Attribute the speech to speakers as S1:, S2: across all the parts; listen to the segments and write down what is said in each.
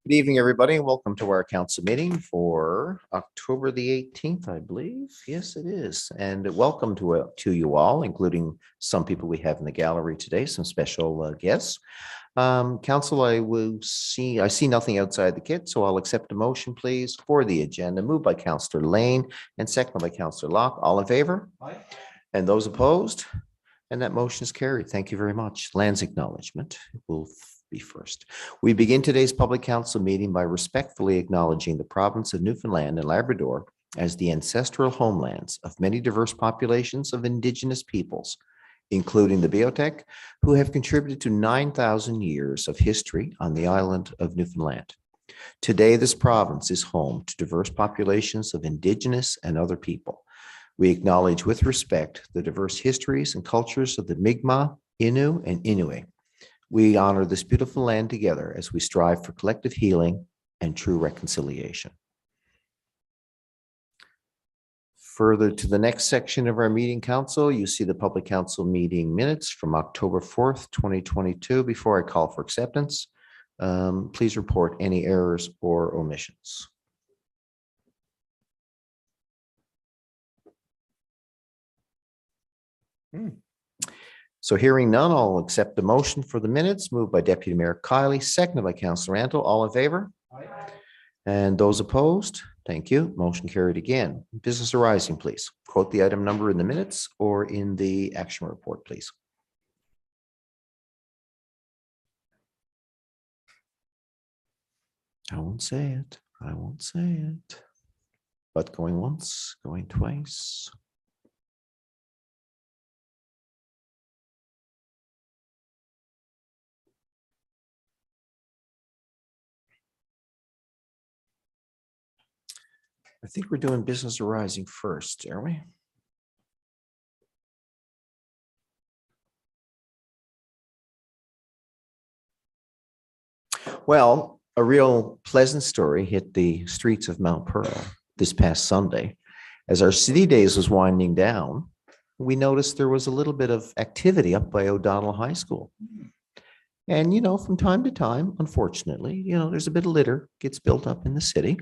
S1: Good evening, everybody. Welcome to our council meeting for October the 18th, I believe. Yes, it is. And welcome to you all, including some people we have in the gallery today, some special guests. Council, I see nothing outside the kit, so I'll accept a motion, please, for the agenda. Moved by Councillor Lane and seconded by Councillor Locke. All in favor? Aye. And those opposed? And that motion is carried. Thank you very much. Lands acknowledgement will be first. We begin today's public council meeting by respectfully acknowledging the province of Newfoundland and Labrador as the ancestral homelands of many diverse populations of Indigenous peoples, including the Beothuk, who have contributed to 9,000 years of history on the island of Newfoundland. Today, this province is home to diverse populations of Indigenous and other people. We acknowledge with respect the diverse histories and cultures of the Mi'kmaq, Innu, and Inuit. We honor this beautiful land together as we strive for collective healing and true reconciliation. Further to the next section of our meeting, council, you see the public council meeting minutes from October 4th, 2022. Before I call for acceptance, please report any errors or omissions. So hearing none, I'll accept the motion for the minutes moved by Deputy Mayor Kiley, seconded by Councillor Antle. All in favor? Aye. And those opposed? Thank you. Motion carried again. Business arising, please. Quote the item number in the minutes or in the action report, please. I won't say it. I won't say it. But going once, going twice. I think we're doing business arising first, are we? Well, a real pleasant story hit the streets of Mount Pearl this past Sunday. As our city days was winding down, we noticed there was a little bit of activity up by O'Donnell High School. And, from time to time, unfortunately, there's a bit of litter gets built up in the city.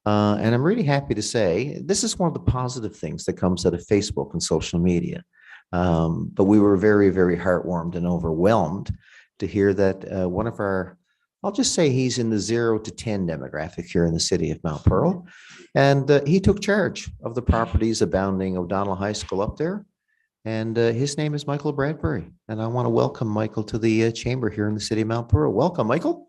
S1: And I'm really happy to say this is one of the positive things that comes out of Facebook and social media. But we were very, very heartwarmed and overwhelmed to hear that one of our, I'll just say he's in the 0 to 10 demographic here in the city of Mount Pearl. And he took charge of the properties abounding O'Donnell High School up there. And his name is Michael Bradbury. And I want to welcome Michael to the chamber here in the city of Mount Pearl. Welcome, Michael.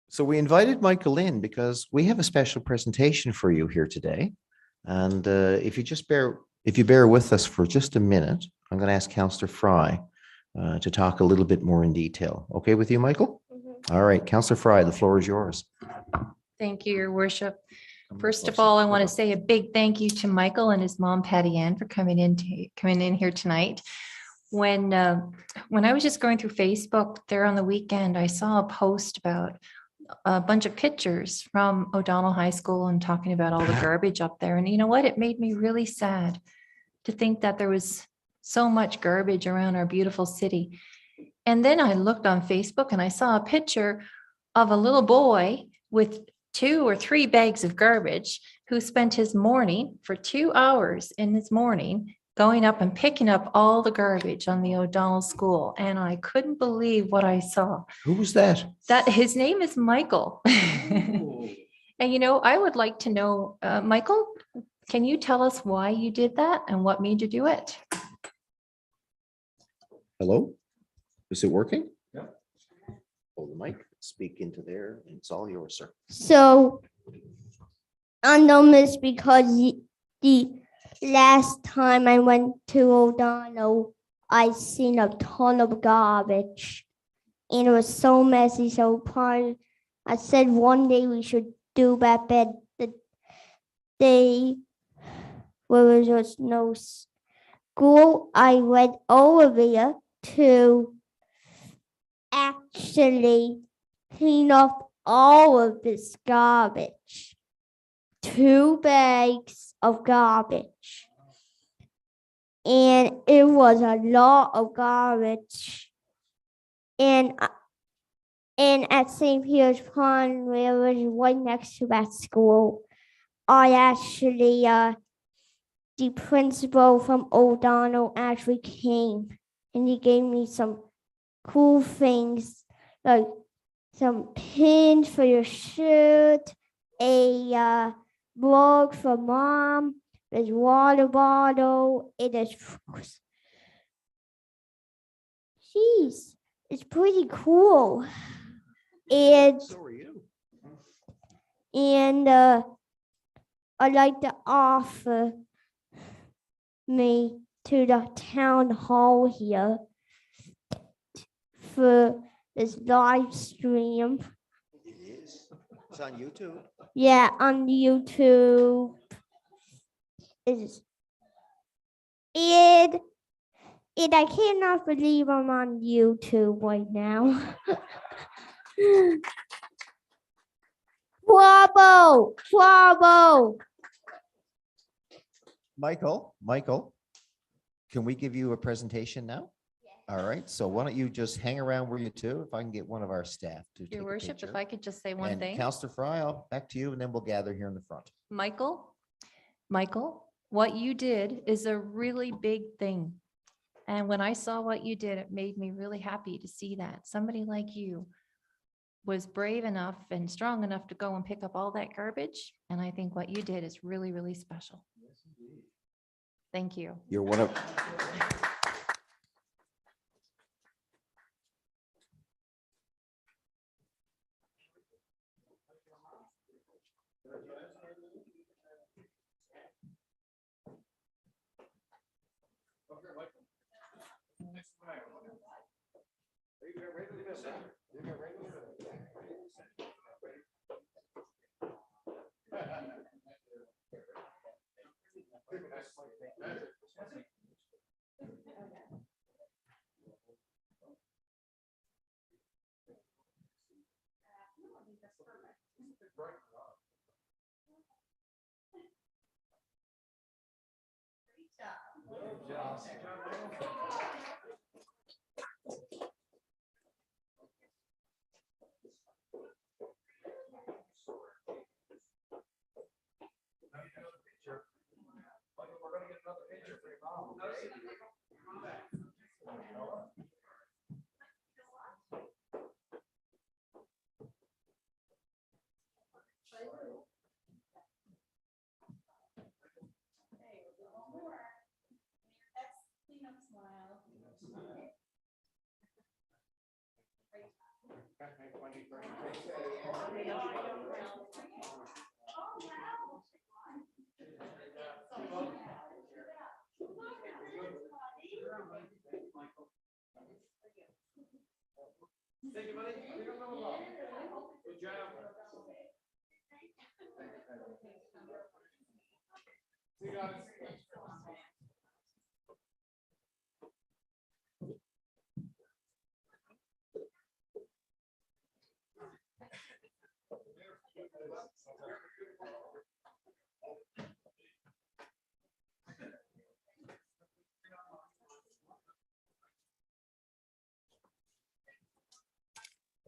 S1: So we invited Michael in because we have a special presentation for you here today. And if you bear with us for just a minute, I'm going to ask Councillor Fry to talk a little bit more in detail. Okay with you, Michael? Mm-hmm. All right, Councillor Fry, the floor is yours.
S2: Thank you, Your Worship. First of all, I want to say a big thank you to Michael and his mom, Patty Ann, for coming in here tonight. When I was just going through Facebook there on the weekend, I saw a post about a bunch of pictures from O'Donnell High School and talking about all the garbage up there. And you know what? It made me really sad to think that there was so much garbage around our beautiful city. And then I looked on Facebook and I saw a picture of a little boy with 2 or 3 bags of garbage who spent his morning for 2 hours in his morning going up and picking up all the garbage on the O'Donnell School. And I couldn't believe what I saw.
S1: Who was that?
S2: His name is Michael. And, I would like to know, Michael, can you tell us why you did that and what made you do it?
S1: Hello? Is it working? Yeah. Hold the mic, speak into there, and it's all yours, sir.
S3: So I know this because the last time I went to O'Donnell, I seen a ton of garbage and it was so messy. So I said one day we should do that, but the day where there was no school, I went over there to actually clean up all of this garbage. 2 bags of garbage. And it was a lot of garbage. And at St. Peter's Pond, where it was right next to that school, I actually, the principal from O'Donnell actually came and he gave me some cool things like some pins for your shirt, a mug for mom, there's water bottle, it is. Jeez, it's pretty cool. And
S1: So are you.
S3: I'd like to offer me to the town hall here for this live stream.
S1: It is. It's on YouTube.
S3: Yeah, on YouTube. Is it? I cannot believe I'm on YouTube right now. Bravo! Bravo!
S1: Michael, can we give you a presentation now? All right, so why don't you just hang around where you two, if I can get one of our staff to take
S2: Your
S1: a
S2: worship,
S1: picture.
S2: if I could just say one
S1: And
S2: thing.
S1: Counselor Fry, back to you, and then we'll gather here in the front.
S2: Michael, what you did is a really big thing. And when I saw what you did, it made me really happy to see that somebody like you was brave enough and strong enough to go and pick up all that garbage. And I think what you did is really, really special. Thank you.
S1: You're one of.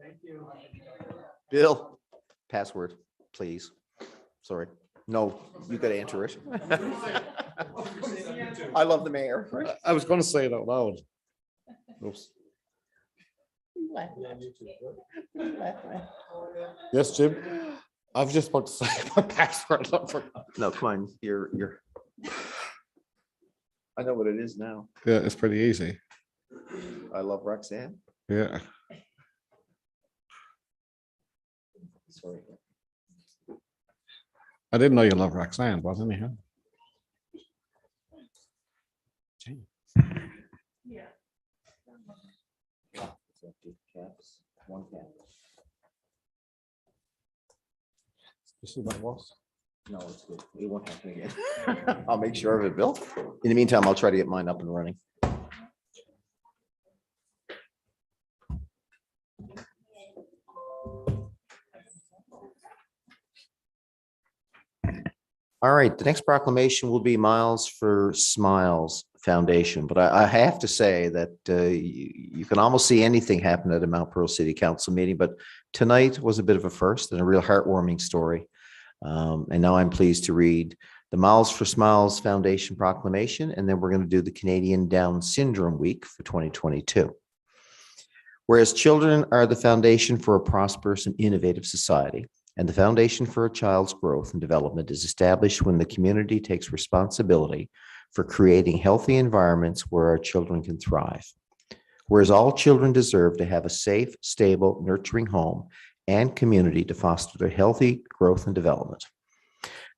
S4: Thank you.
S1: Bill, password, please. Sorry. No, you got to enter it. I love the mayor.
S4: I was going to say it out loud. Oops. Yes, Jim. I was just about to say my password.
S1: No, come on, you're. I know what it is now.
S4: Yeah, it's pretty easy.
S1: I love Roxanne.
S4: Yeah.
S1: Sorry.
S4: I didn't know you love Roxanne, but anyhow. Gee.
S1: Caps, one cap.
S4: You see what it was?
S1: No, it's good. It won't happen again. I'll make sure of it, Bill. In the meantime, I'll try to get mine up and running. All right, the next proclamation will be Miles for Smiles Foundation, but I have to say that you can almost see anything happen at a Mount Pearl City Council meeting, but tonight was a bit of a first and a real heartwarming story. And now I'm pleased to read the Miles for Smiles Foundation proclamation, and then we're going to do the Canadian Down Syndrome Week for 2022. Whereas children are the foundation for a prosperous and innovative society, and the foundation for a child's growth and development is established when the community takes responsibility for creating healthy environments where our children can thrive. Whereas all children deserve to have a safe, stable, nurturing home and community to foster their healthy growth and development.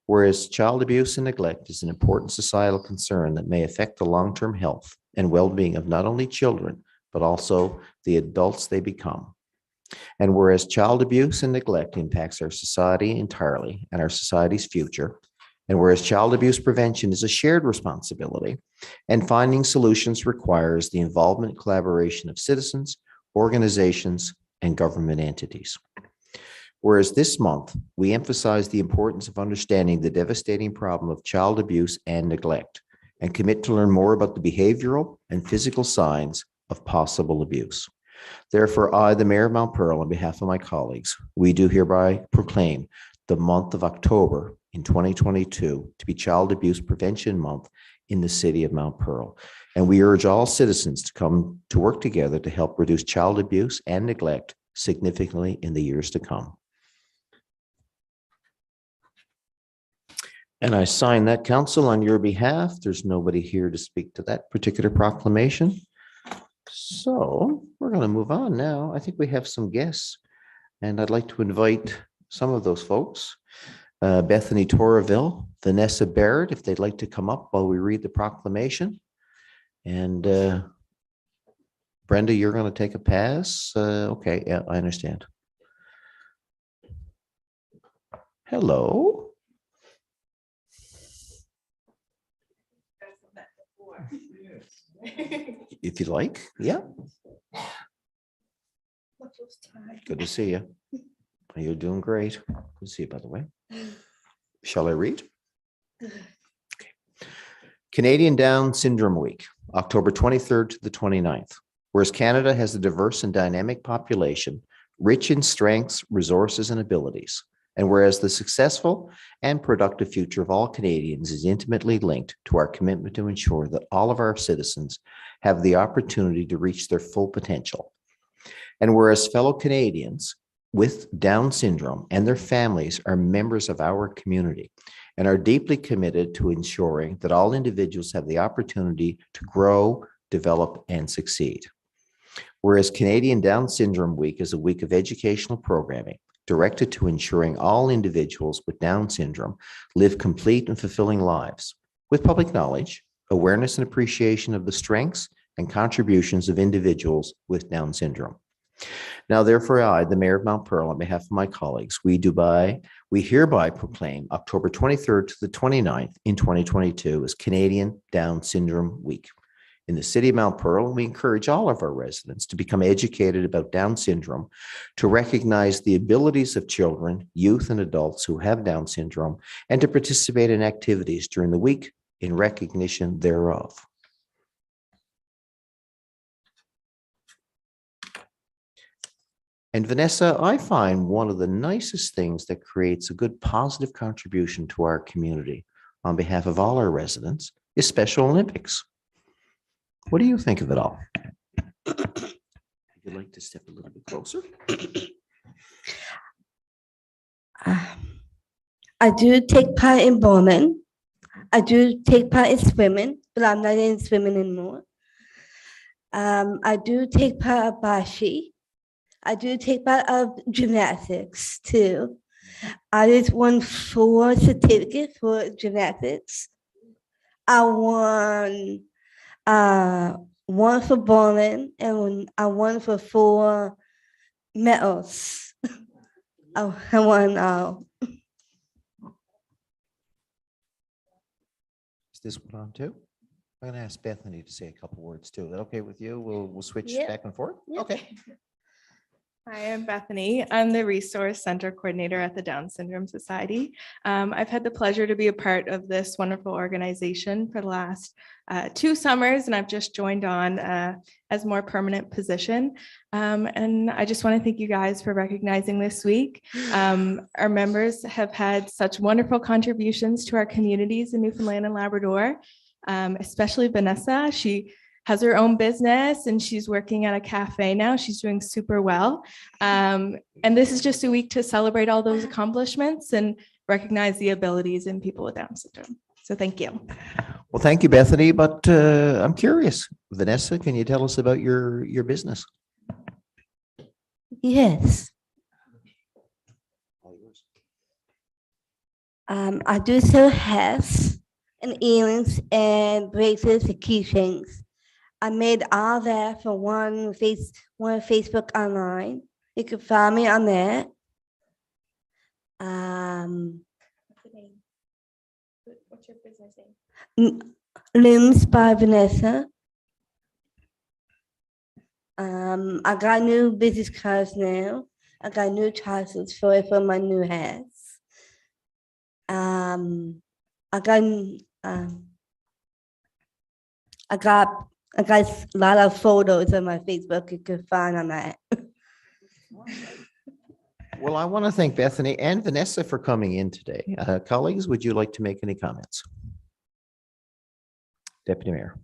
S1: Whereas child abuse and neglect is an important societal concern that may affect the long-term health and well-being of not only children, but also the adults they become. And whereas child abuse and neglect impacts our society entirely and our society's future, and whereas child abuse prevention is a shared responsibility, and finding solutions requires the involvement and collaboration of citizens, organizations, and government entities. Whereas this month, we emphasize the importance of understanding the devastating problem of child abuse and neglect, and commit to learn more about the behavioral and physical signs of possible abuse. Therefore, I, the Mayor of Mount Pearl, on behalf of my colleagues, we do hereby proclaim the month of October in 2022 to be Child Abuse Prevention Month in the city of Mount Pearl. And we urge all citizens to come to work together to help reduce child abuse and neglect significantly in the years to come. And I sign that, Council, on your behalf. There's nobody here to speak to that particular proclamation. So we're going to move on now. I think we have some guests, and I'd like to invite some of those folks. Bethany Torreville, Vanessa Barrett, if they'd like to come up while we read the proclamation. And Brenda, you're going to take a pass. Okay, yeah, I understand. Hello. If you like, yeah. Good to see you. You're doing great. Good to see you, by the way. Shall I read? Okay. Canadian Down Syndrome Week, October 23rd to the 29th. Whereas Canada has a diverse and dynamic population, rich in strengths, resources, and abilities, and whereas the successful and productive future of all Canadians is intimately linked to our commitment to ensure that all of our citizens have the opportunity to reach their full potential. And whereas fellow Canadians with Down syndrome and their families are members of our community and are deeply committed to ensuring that all individuals have the opportunity to grow, develop, and succeed. Whereas Canadian Down Syndrome Week is a week of educational programming directed to ensuring all individuals with Down syndrome live complete and fulfilling lives with public knowledge, awareness, and appreciation of the strengths and contributions of individuals with Down syndrome. Now, therefore, I, the Mayor of Mount Pearl, on behalf of my colleagues, we hereby proclaim October 23rd to the 29th in 2022 as Canadian Down Syndrome Week. In the city of Mount Pearl, we encourage all of our residents to become educated about Down syndrome, to recognize the abilities of children, youth, and adults who have Down syndrome, and to participate in activities during the week in recognition thereof. And Vanessa, I find one of the nicest things that creates a good positive contribution to our community on behalf of all our residents is Special Olympics. What do you think of it all? Would you like to step a little bit closer?
S5: I do take part in bowling. I do take part in swimming, but I'm not in swimming anymore. I do take part of bashi. I do take part of gymnastics too. I just won 4 certificates for gymnastics. I won one for bowling, and I won for 4 medals. I won.
S1: Is this one on too? I'm going to ask Bethany to say a couple words too. Is that okay with you? We'll switch
S5: Yeah.
S1: back and forth.
S5: Yeah.
S1: Okay.
S6: Hi, I'm Bethany. I'm the Resource Center Coordinator at the Down Syndrome Society. I've had the pleasure to be a part of this wonderful organization for the last 2 summers, and I've just joined on as more permanent position. And I just want to thank you guys for recognizing this week. Our members have had such wonderful contributions to our communities in Newfoundland and Labrador, especially Vanessa. She has her own business and she's working at a cafe now. She's doing super well. And this is just a week to celebrate all those accomplishments and recognize the abilities in people with Down syndrome. So thank you.
S1: Well, thank you, Bethany, but I'm curious. Vanessa, can you tell us about your business?
S5: Yes. I do sell hats and earrings and bracelets and keychains. I made all that for one Facebook online. You can find me on there.
S6: What's your business name?
S5: Limbs by Vanessa. I got new business cards now. I got new tassels for my new hats. I got a lot of photos on my Facebook you can find on that.
S1: Well, I want to thank Bethany and Vanessa for coming in today. Colleagues, would you like to make any comments? Deputy Mayor.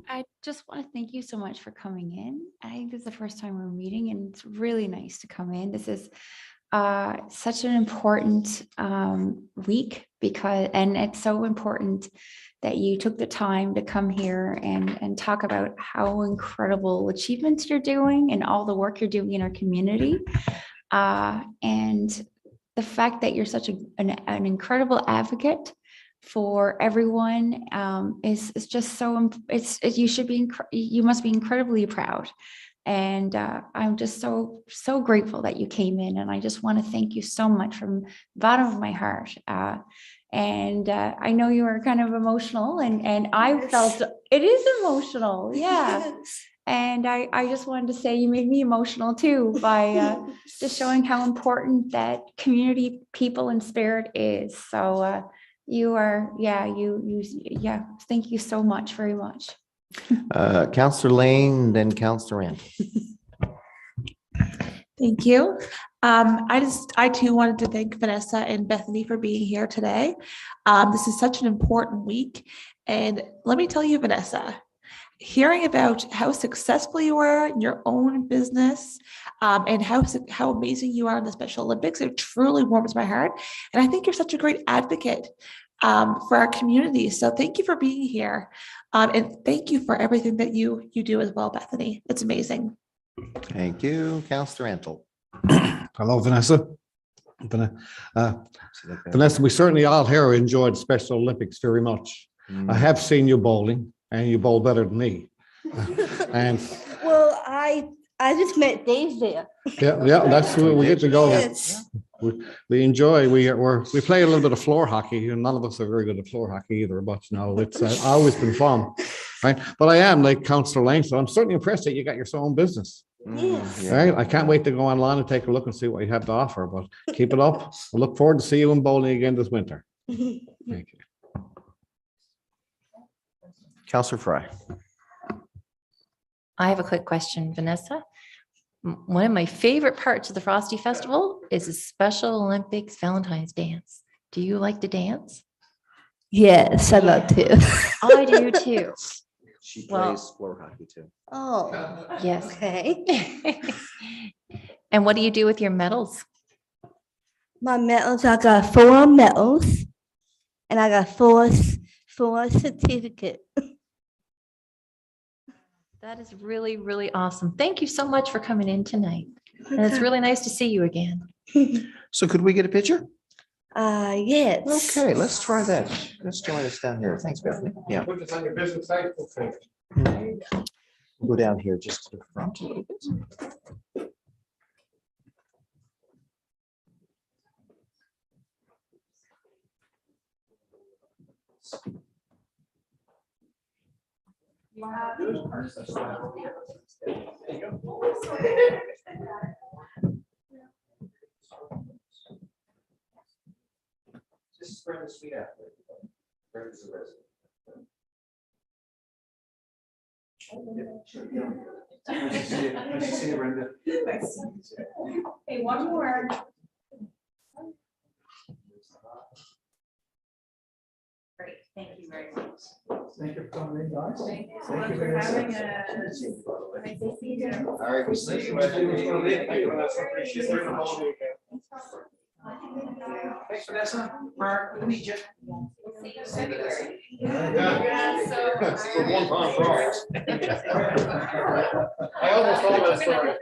S2: I just want to thank you so much for coming in. I think this is the first time we're meeting and it's really nice to come in. This is such an important week and it's so important that you took the time to come here and talk about how incredible achievements you're doing and all the work you're doing in our community. And the fact that you're such an incredible advocate for everyone is just so, you must be incredibly proud. And I'm just so grateful that you came in, and I just want to thank you so much from the bottom of my heart. And I know you are kind of emotional, and I felt it is emotional, yeah. And I just wanted to say you made me emotional too by just showing how important that community, people, and spirit is. So you are, thank you so much, very much.
S1: Councillor Lane, then Councillor Randall.
S7: Thank you. I too wanted to thank Vanessa and Bethany for being here today. This is such an important week. And let me tell you, Vanessa, hearing about how successful you are in your own business and how amazing you are in the Special Olympics, it truly warms my heart. And I think you're such a great advocate for our community. So thank you for being here. And thank you for everything that you do as well, Bethany. It's amazing.
S1: Thank you, Councillor Randall.
S8: Hello, Vanessa. Vanessa, we certainly all here enjoyed Special Olympics very much. I have seen you bowling, and you bowl better than me. And
S5: Well, I just met Dave there.
S8: yeah, that's where we get to go.
S5: Yes.
S8: We enjoy. We play a little bit of floor hockey, and none of us are very good at floor hockey either. But you know, it's always been fun, right? But I am like Councillor Lane, so I'm certainly impressed that you got your own business.
S5: Yes.
S8: Right, I can't wait to go online and take a look and see what you have to offer. But keep it up. I look forward to see you in bowling again this winter. Thank you.
S1: Councillor Fry.
S2: I have a quick question, Vanessa. One of my favorite parts of the Frosty Festival is the Special Olympics Valentine's dance. Do you like to dance?
S5: Yes, I love to.
S2: I do too.
S1: She
S2: Well-
S1: plays floor hockey too.
S5: Oh,
S2: Yes.
S5: okay.
S2: And what do you do with your medals?
S5: My medals, I got 4 medals and I got 4 certificates.
S2: That is really, really awesome. Thank you so much for coming in tonight. And it's really nice to see you again.
S1: So could we get a picture?
S5: Yes.
S1: Okay, let's try that. Let's join us down here. Thanks, Bethany. Yeah.
S8: Put this on your business Facebook page.
S1: We'll go down here just to the front a little bit. There you go. Just spread the sweet out. Brenda is a resident. Nice to see you, Brenda.
S2: Hey, one more. Great, thank you very much.
S9: Thank you for coming in, guys.
S2: Thank you
S9: Thank you very much.
S1: All right, we'll see you. Thanks, Vanessa. Mark, we need you.
S4: I almost told that story.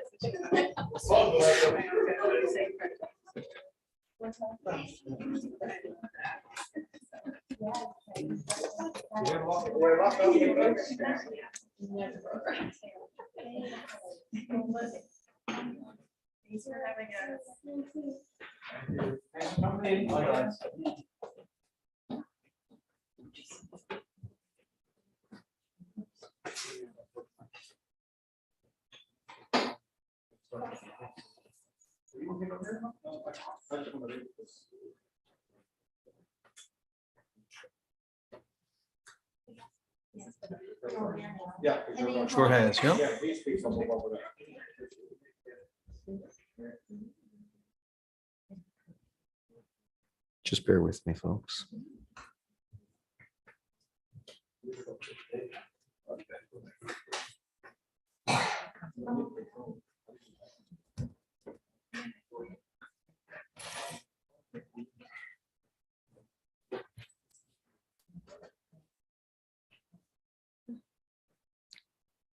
S4: Yeah.
S9: Sure has, yeah.
S4: Yeah, please speak something over there.
S1: Just bear with me, folks.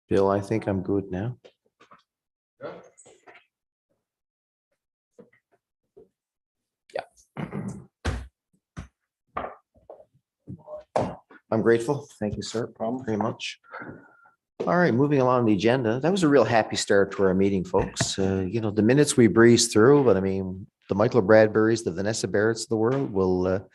S1: Bill, I think I'm good now. I'm grateful. Thank you, sir. Very much. All right, moving along the agenda. That was a real happy start to our meeting, folks. You know, the minutes we breezed through, but I mean, the Michael Bradburys, the Vanessa Barretts of the world will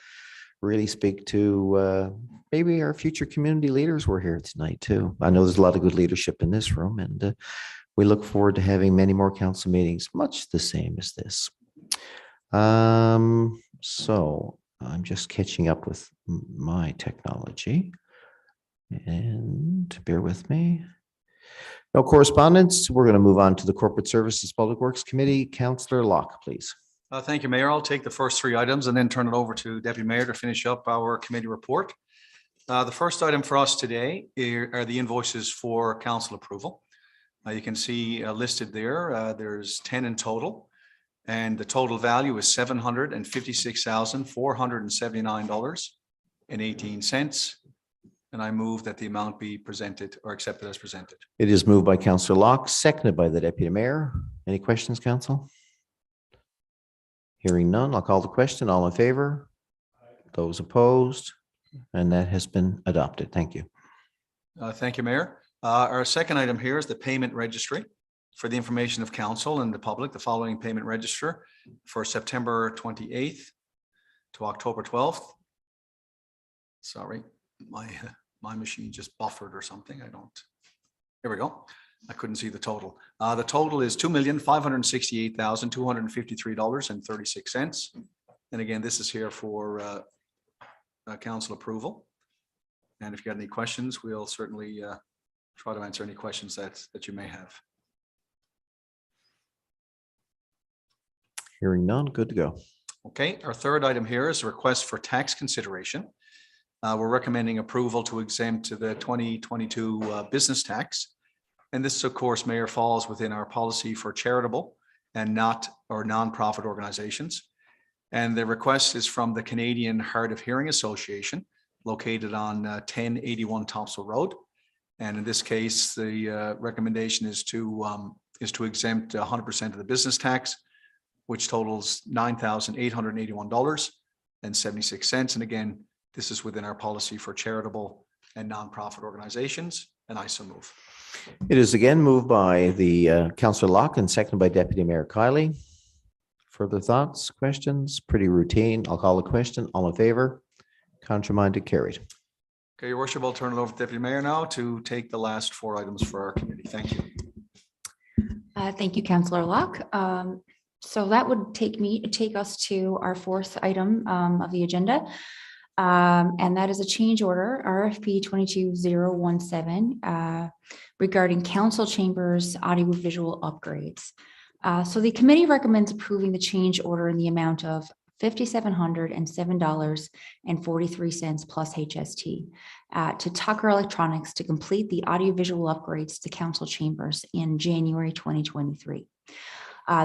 S1: really speak to maybe our future community leaders were here tonight too. I know there's a lot of good leadership in this room, and we look forward to having many more council meetings, much the same as this. So I'm just catching up with my technology, and bear with me. No correspondence. We're going to move on to the Corporate Services Public Works Committee. Councillor Locke, please.
S9: Thank you, Mayor. I'll take the first three items and then turn it over to Deputy Mayor to finish up our committee report. The first item for us today are the invoices for council approval. You can see listed there, there's 10 in total, and the total value is $756,479.18. And I move that the amount be presented or accepted as presented.
S1: It is moved by Councillor Locke, seconded by the Deputy Mayor. Any questions, Council? Hearing none, I'll call the question. All in favor? Those opposed? And that has been adopted. Thank you.
S9: Thank you, Mayor. Our second item here is the payment registry. For the information of council and the public, the following payment register for September 28th to October 12th. Sorry, my machine just buffered or something. Here we go. I couldn't see the total. The total is $2,568,253.36. And again, this is here for council approval. And if you got any questions, we'll certainly try to answer any questions that you may have.
S1: Hearing none, good to go.
S9: Okay, our third item here is a request for tax consideration. We're recommending approval to exempt the 2022 business tax. And this, of course, Mayor, falls within our policy for charitable and non-profit organizations. And the request is from the Canadian Hard of Hearing Association, located on 1081 Topsail Road. And in this case, the recommendation is to exempt 100% of the business tax, which totals $9,881.76. And again, this is within our policy for charitable and nonprofit organizations, and I so move.
S1: It is again moved by the Councillor Locke and seconded by Deputy Mayor Kiley. Further thoughts, questions? Pretty routine. I'll call the question. All in favor? Contrary-minded, carried.
S9: Okay, Your Worship, I'll turn it over to Deputy Mayor now to take the last four items for our committee. Thank you.
S2: Thank you, Councillor Locke. So that would take us to our fourth item of the agenda. And that is a change order, RFP 22017, regarding council chambers audiovisual upgrades. So the committee recommends approving the change order in the amount of $5,707.43 plus HST to Tucker Electronics to complete the audiovisual upgrades to council chambers in January 2023.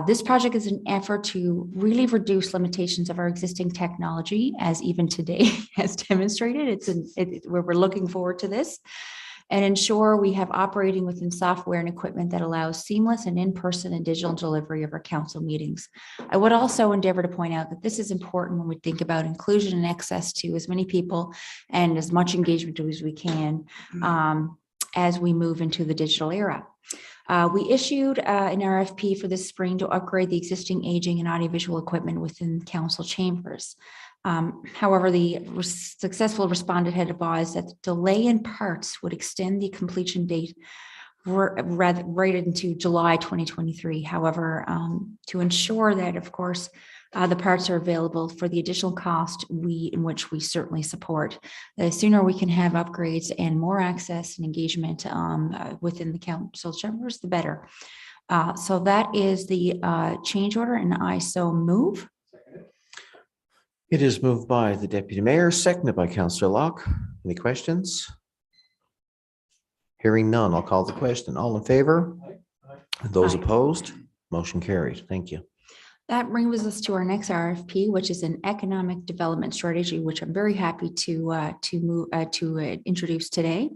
S2: This project is an effort to really reduce limitations of our existing technology, as even today has demonstrated. We're looking forward to this, and ensure we have operating within software and equipment that allows seamless and in-person and digital delivery of our council meetings. I would also endeavor to point out that this is important when we think about inclusion and access to as many people and as much engagement as we can as we move into the digital era. We issued an RFP for this spring to upgrade the existing aging and audiovisual equipment within council chambers. However, the successful respondent had advised that the delay in parts would extend the completion date right into July 2023. However, to ensure that, of course, the parts are available for the additional cost in which we certainly support. The sooner we can have upgrades and more access and engagement within the council chambers, the better. So that is the change order, and I so move.
S1: It is moved by the Deputy Mayor, seconded by Councillor Locke. Any questions? Hearing none, I'll call the question. All in favor? Those
S2: Aye.
S1: opposed? Motion carried. Thank you.
S2: That brings us to our next RFP, which is an economic development strategy, which I'm very happy to introduce today,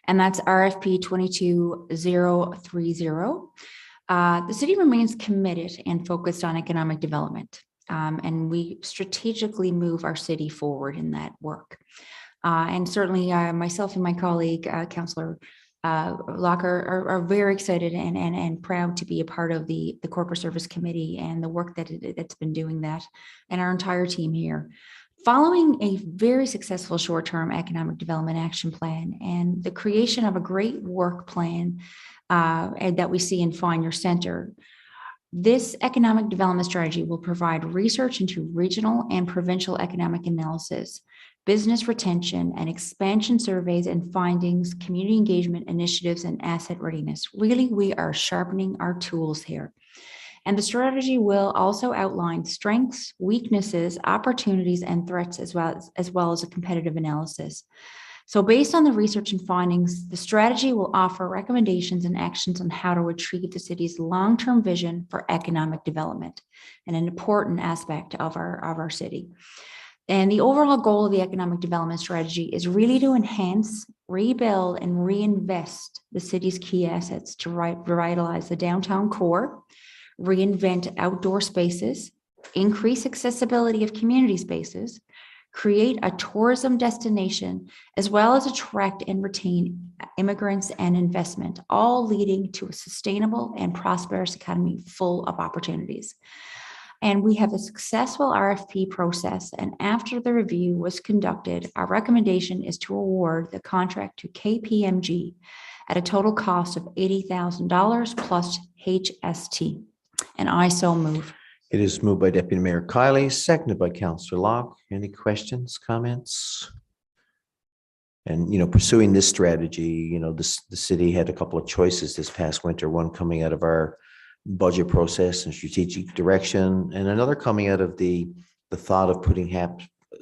S2: and that's RFP 22030. The city remains committed and focused on economic development, and we strategically move our city forward in that work. And certainly, myself and my colleague, Councillor Locker, are very excited and proud to be a part of the Corporate Service Committee and the work that's been doing that, and our entire team here. Following a very successful short-term economic development action plan and the creation of a great work plan and that we see in Find Your Center, this economic development strategy will provide research into regional and provincial economic analysis, business retention and expansion surveys and findings, community engagement initiatives, and asset readiness. Really, we are sharpening our tools here. And the strategy will also outline strengths, weaknesses, opportunities, and threats, as well as a competitive analysis. So based on the research and findings, the strategy will offer recommendations and actions on how to achieve the city's long-term vision for economic development, and an important aspect of our city. And the overall goal of the economic development strategy is really to enhance, rebuild, and reinvest the city's key assets to revitalize the downtown core, reinvent outdoor spaces, increase accessibility of community spaces, create a tourism destination, as well as attract and retain immigrants and investment, all leading to a sustainable and prosperous economy full of opportunities. And we have a successful RFP process, and after the review was conducted, our recommendation is to award the contract to KPMG at a total cost of $80,000 plus HST. And I so move.
S1: It is moved by Deputy Mayor Kiley, seconded by Councillor Locke. Any questions, comments? And, pursuing this strategy, the city had a couple of choices this past winter, one coming out of our budget process and strategic direction, and another coming out of the thought of putting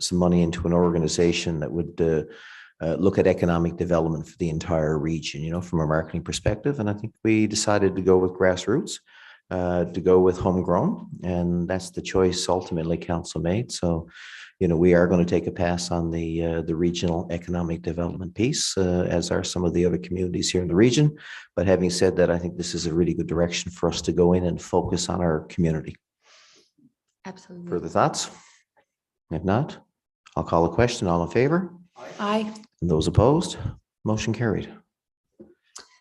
S1: some money into an organization that would look at economic development for the entire region, from a marketing perspective. And I think we decided to go with grassroots, to go with homegrown, and that's the choice ultimately council made. So, we are going to take a pass on the regional economic development piece, as are some of the other communities here in the region. But having said that, I think this is a really good direction for us to go in and focus on our community.
S2: Absolutely.
S1: Further thoughts? If not, I'll call a question. All in favor?
S2: Aye.
S1: And those opposed? Motion carried.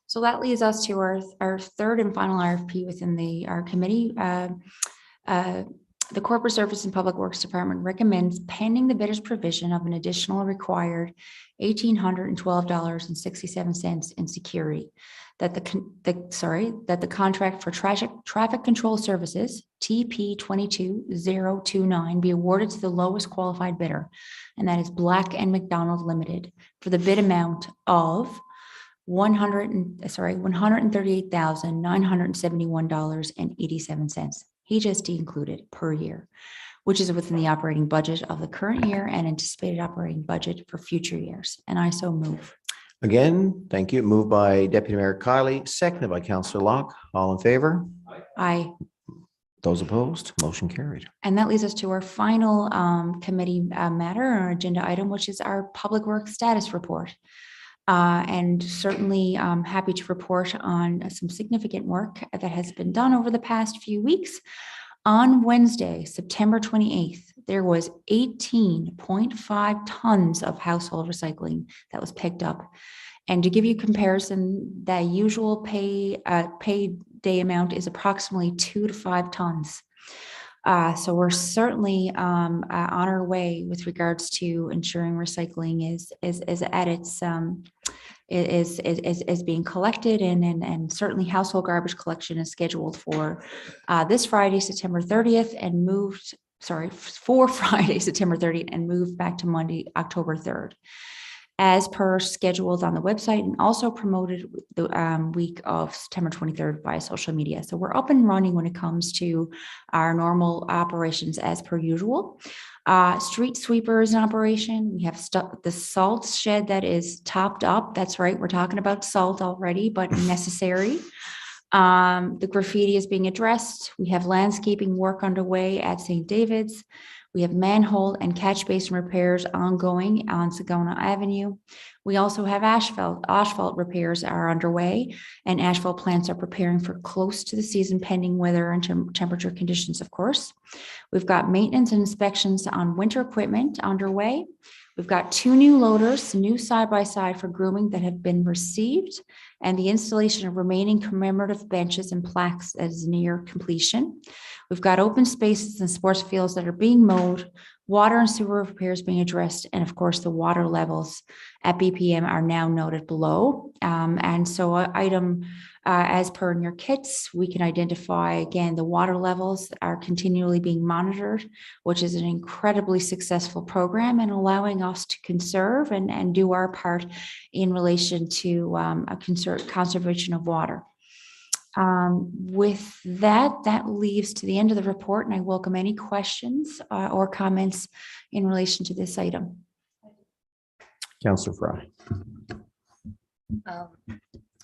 S2: So that leads us to our third and final RFP within our committee.
S10: The Corporate Service and Public Works Department recommends pending the bidder's provision of an additional required $1,812.67 in security that the contract for traffic control services TP 22029 be awarded to the lowest qualified bidder, and that is Black and McDonald Limited, for the bid amount of $138,971.87. HST included per year, which is within the operating budget of the current year and anticipated operating budget for future years. And I so move.
S1: Again, thank you. Moved by Deputy Mayor Kiley, seconded by Councillor Locke. All in favor?
S10: Aye.
S1: Those opposed? Motion carried.
S10: And that leads us to our final committee matter or agenda item, which is our Public Works Status Report. And certainly happy to report on some significant work that has been done over the past few weeks. On Wednesday, September 28th, there was 18.5 tons of household recycling that was picked up. And to give you comparison, the usual pay day amount is approximately 2 to 5 tons. So we're certainly on our way with regards to ensuring recycling is at its is being collected, and certainly household garbage collection is scheduled for this Friday, September 30th, and for Friday, September 30th, and moved back to Monday, October 3rd. As per scheduled on the website, and also promoted the week of September 23rd via social media. So we're up and running when it comes to our normal operations as per usual. Street sweeper is in operation. We have the salt shed that is topped up. That's right, we're talking about salt already, but necessary. The graffiti is being addressed. We have landscaping work underway at St. David's. We have manhole and catch basin repairs ongoing on Sagona Avenue. We also have asphalt repairs are underway, and asphalt plants are preparing for close to the season pending weather and temperature conditions, of course. We've got maintenance and inspections on winter equipment underway. We've got 2 new loaders, new side-by-side for grooming that have been received, and the installation of remaining commemorative benches and plaques that is near completion. We've got open spaces and sports fields that are being mowed, water and sewer repairs being addressed, and of course the water levels at BPM are now noted below. And so item as per in your kits, we can identify again the water levels are continually being monitored, which is an incredibly successful program and allowing us to conserve and do our part in relation to a conservation of water. With that leaves to the end of the report, and I welcome any questions or comments in relation to this item.
S1: Councillor Fry.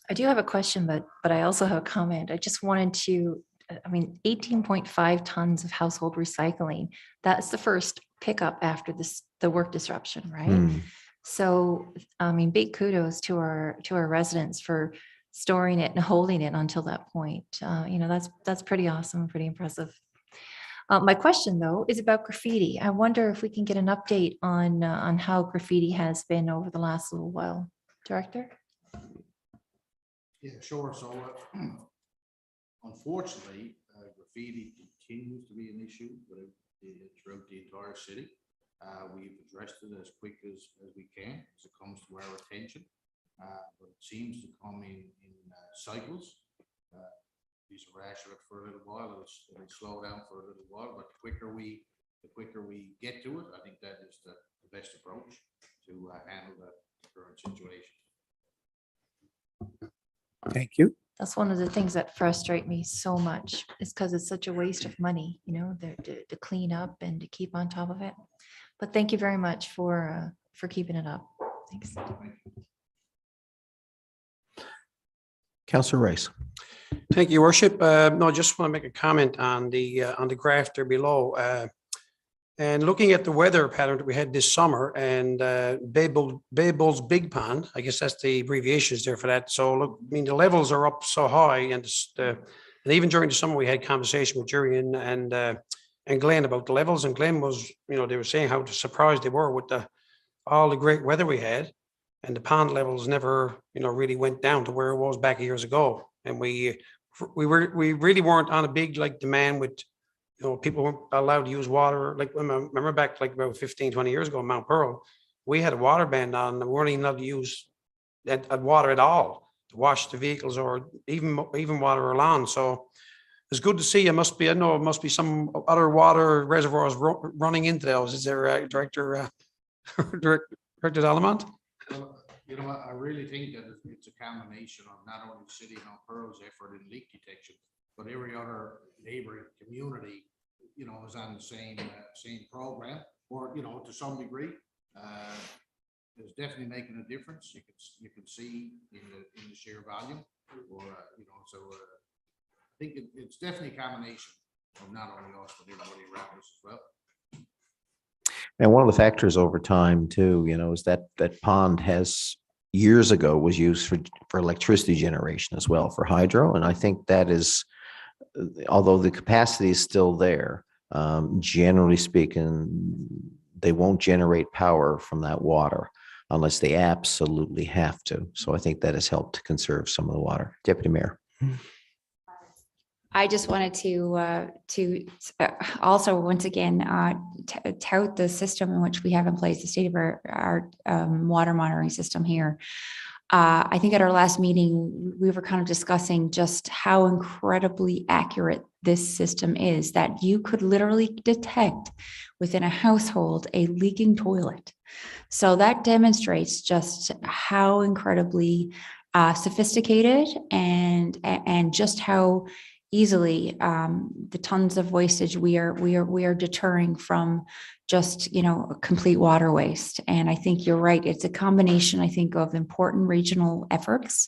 S2: I do have a question, but I also have a comment. I just wanted to, 18.5 tons of household recycling. That's the first pickup after the work disruption, right? So, big kudos to our residents for storing it and holding it until that point. That's pretty awesome, pretty impressive. My question though is about graffiti. I wonder if we can get an update on how graffiti has been over the last little while. Director?
S11: Yeah, sure. So unfortunately, graffiti continues to be an issue throughout the entire city. We've addressed it as quick as we can as it comes to our attention. But it seems to come in cycles. These are rational for a little while. It'll slow down for a little while, but the quicker we get to it, I think that is the best approach to handle the current situation.
S1: Thank you.
S2: That's one of the things that frustrate me so much, is because it's such a waste of money, to clean up and to keep on top of it. But thank you very much for keeping it up. Thanks.
S1: Councillor Rice.
S12: Thank you, Worship. No, I just want to make a comment on the graph there below. And looking at the weather pattern that we had this summer, and Bay Bull's Big Pond, I guess that's the abbreviations there for that. So look, the levels are up so high, and even during the summer we had conversation with Jerry and Glenn about the levels, and Glenn was, they were saying how surprised they were with all the great weather we had. And the pond levels never, really went down to where it was back years ago. And we really weren't on a big demand with, people weren't allowed to use water. Like, remember back like about 15, 20 years ago in Mount Pearl, we had a water ban on, and we weren't even allowed to use water at all to wash the vehicles or even water our lawn. So it's good to see. I know it must be some other water reservoirs running into those. Is there, Director Alamont?
S11: Well, you know, I really think that it's a combination of not only the city of Mount Pearl's effort in leak detection, but every other neighboring community, you know, is on the same program, or, you know, to some degree. It's definitely making a difference. You can see in the sheer volume, or you know, so I think it's definitely a combination of not only us but everybody around us as well.
S1: And one of the factors over time too, is that pond has years ago was used for electricity generation as well, for hydro. And I think that is, although the capacity is still there, generally speaking, they won't generate power from that water unless they absolutely have to. So I think that has helped to conserve some of the water. Deputy Mayor.
S10: I just wanted to also once again tout the system in which we have in place, the state of our water monitoring system here. I think at our last meeting, we were kind of discussing just how incredibly accurate this system is, that you could literally detect within a household a leaking toilet. So that demonstrates just how incredibly sophisticated and just how easily the tons of wastage we are deterring from just complete water waste. And I think you're right. It's a combination, I think, of important regional efforts.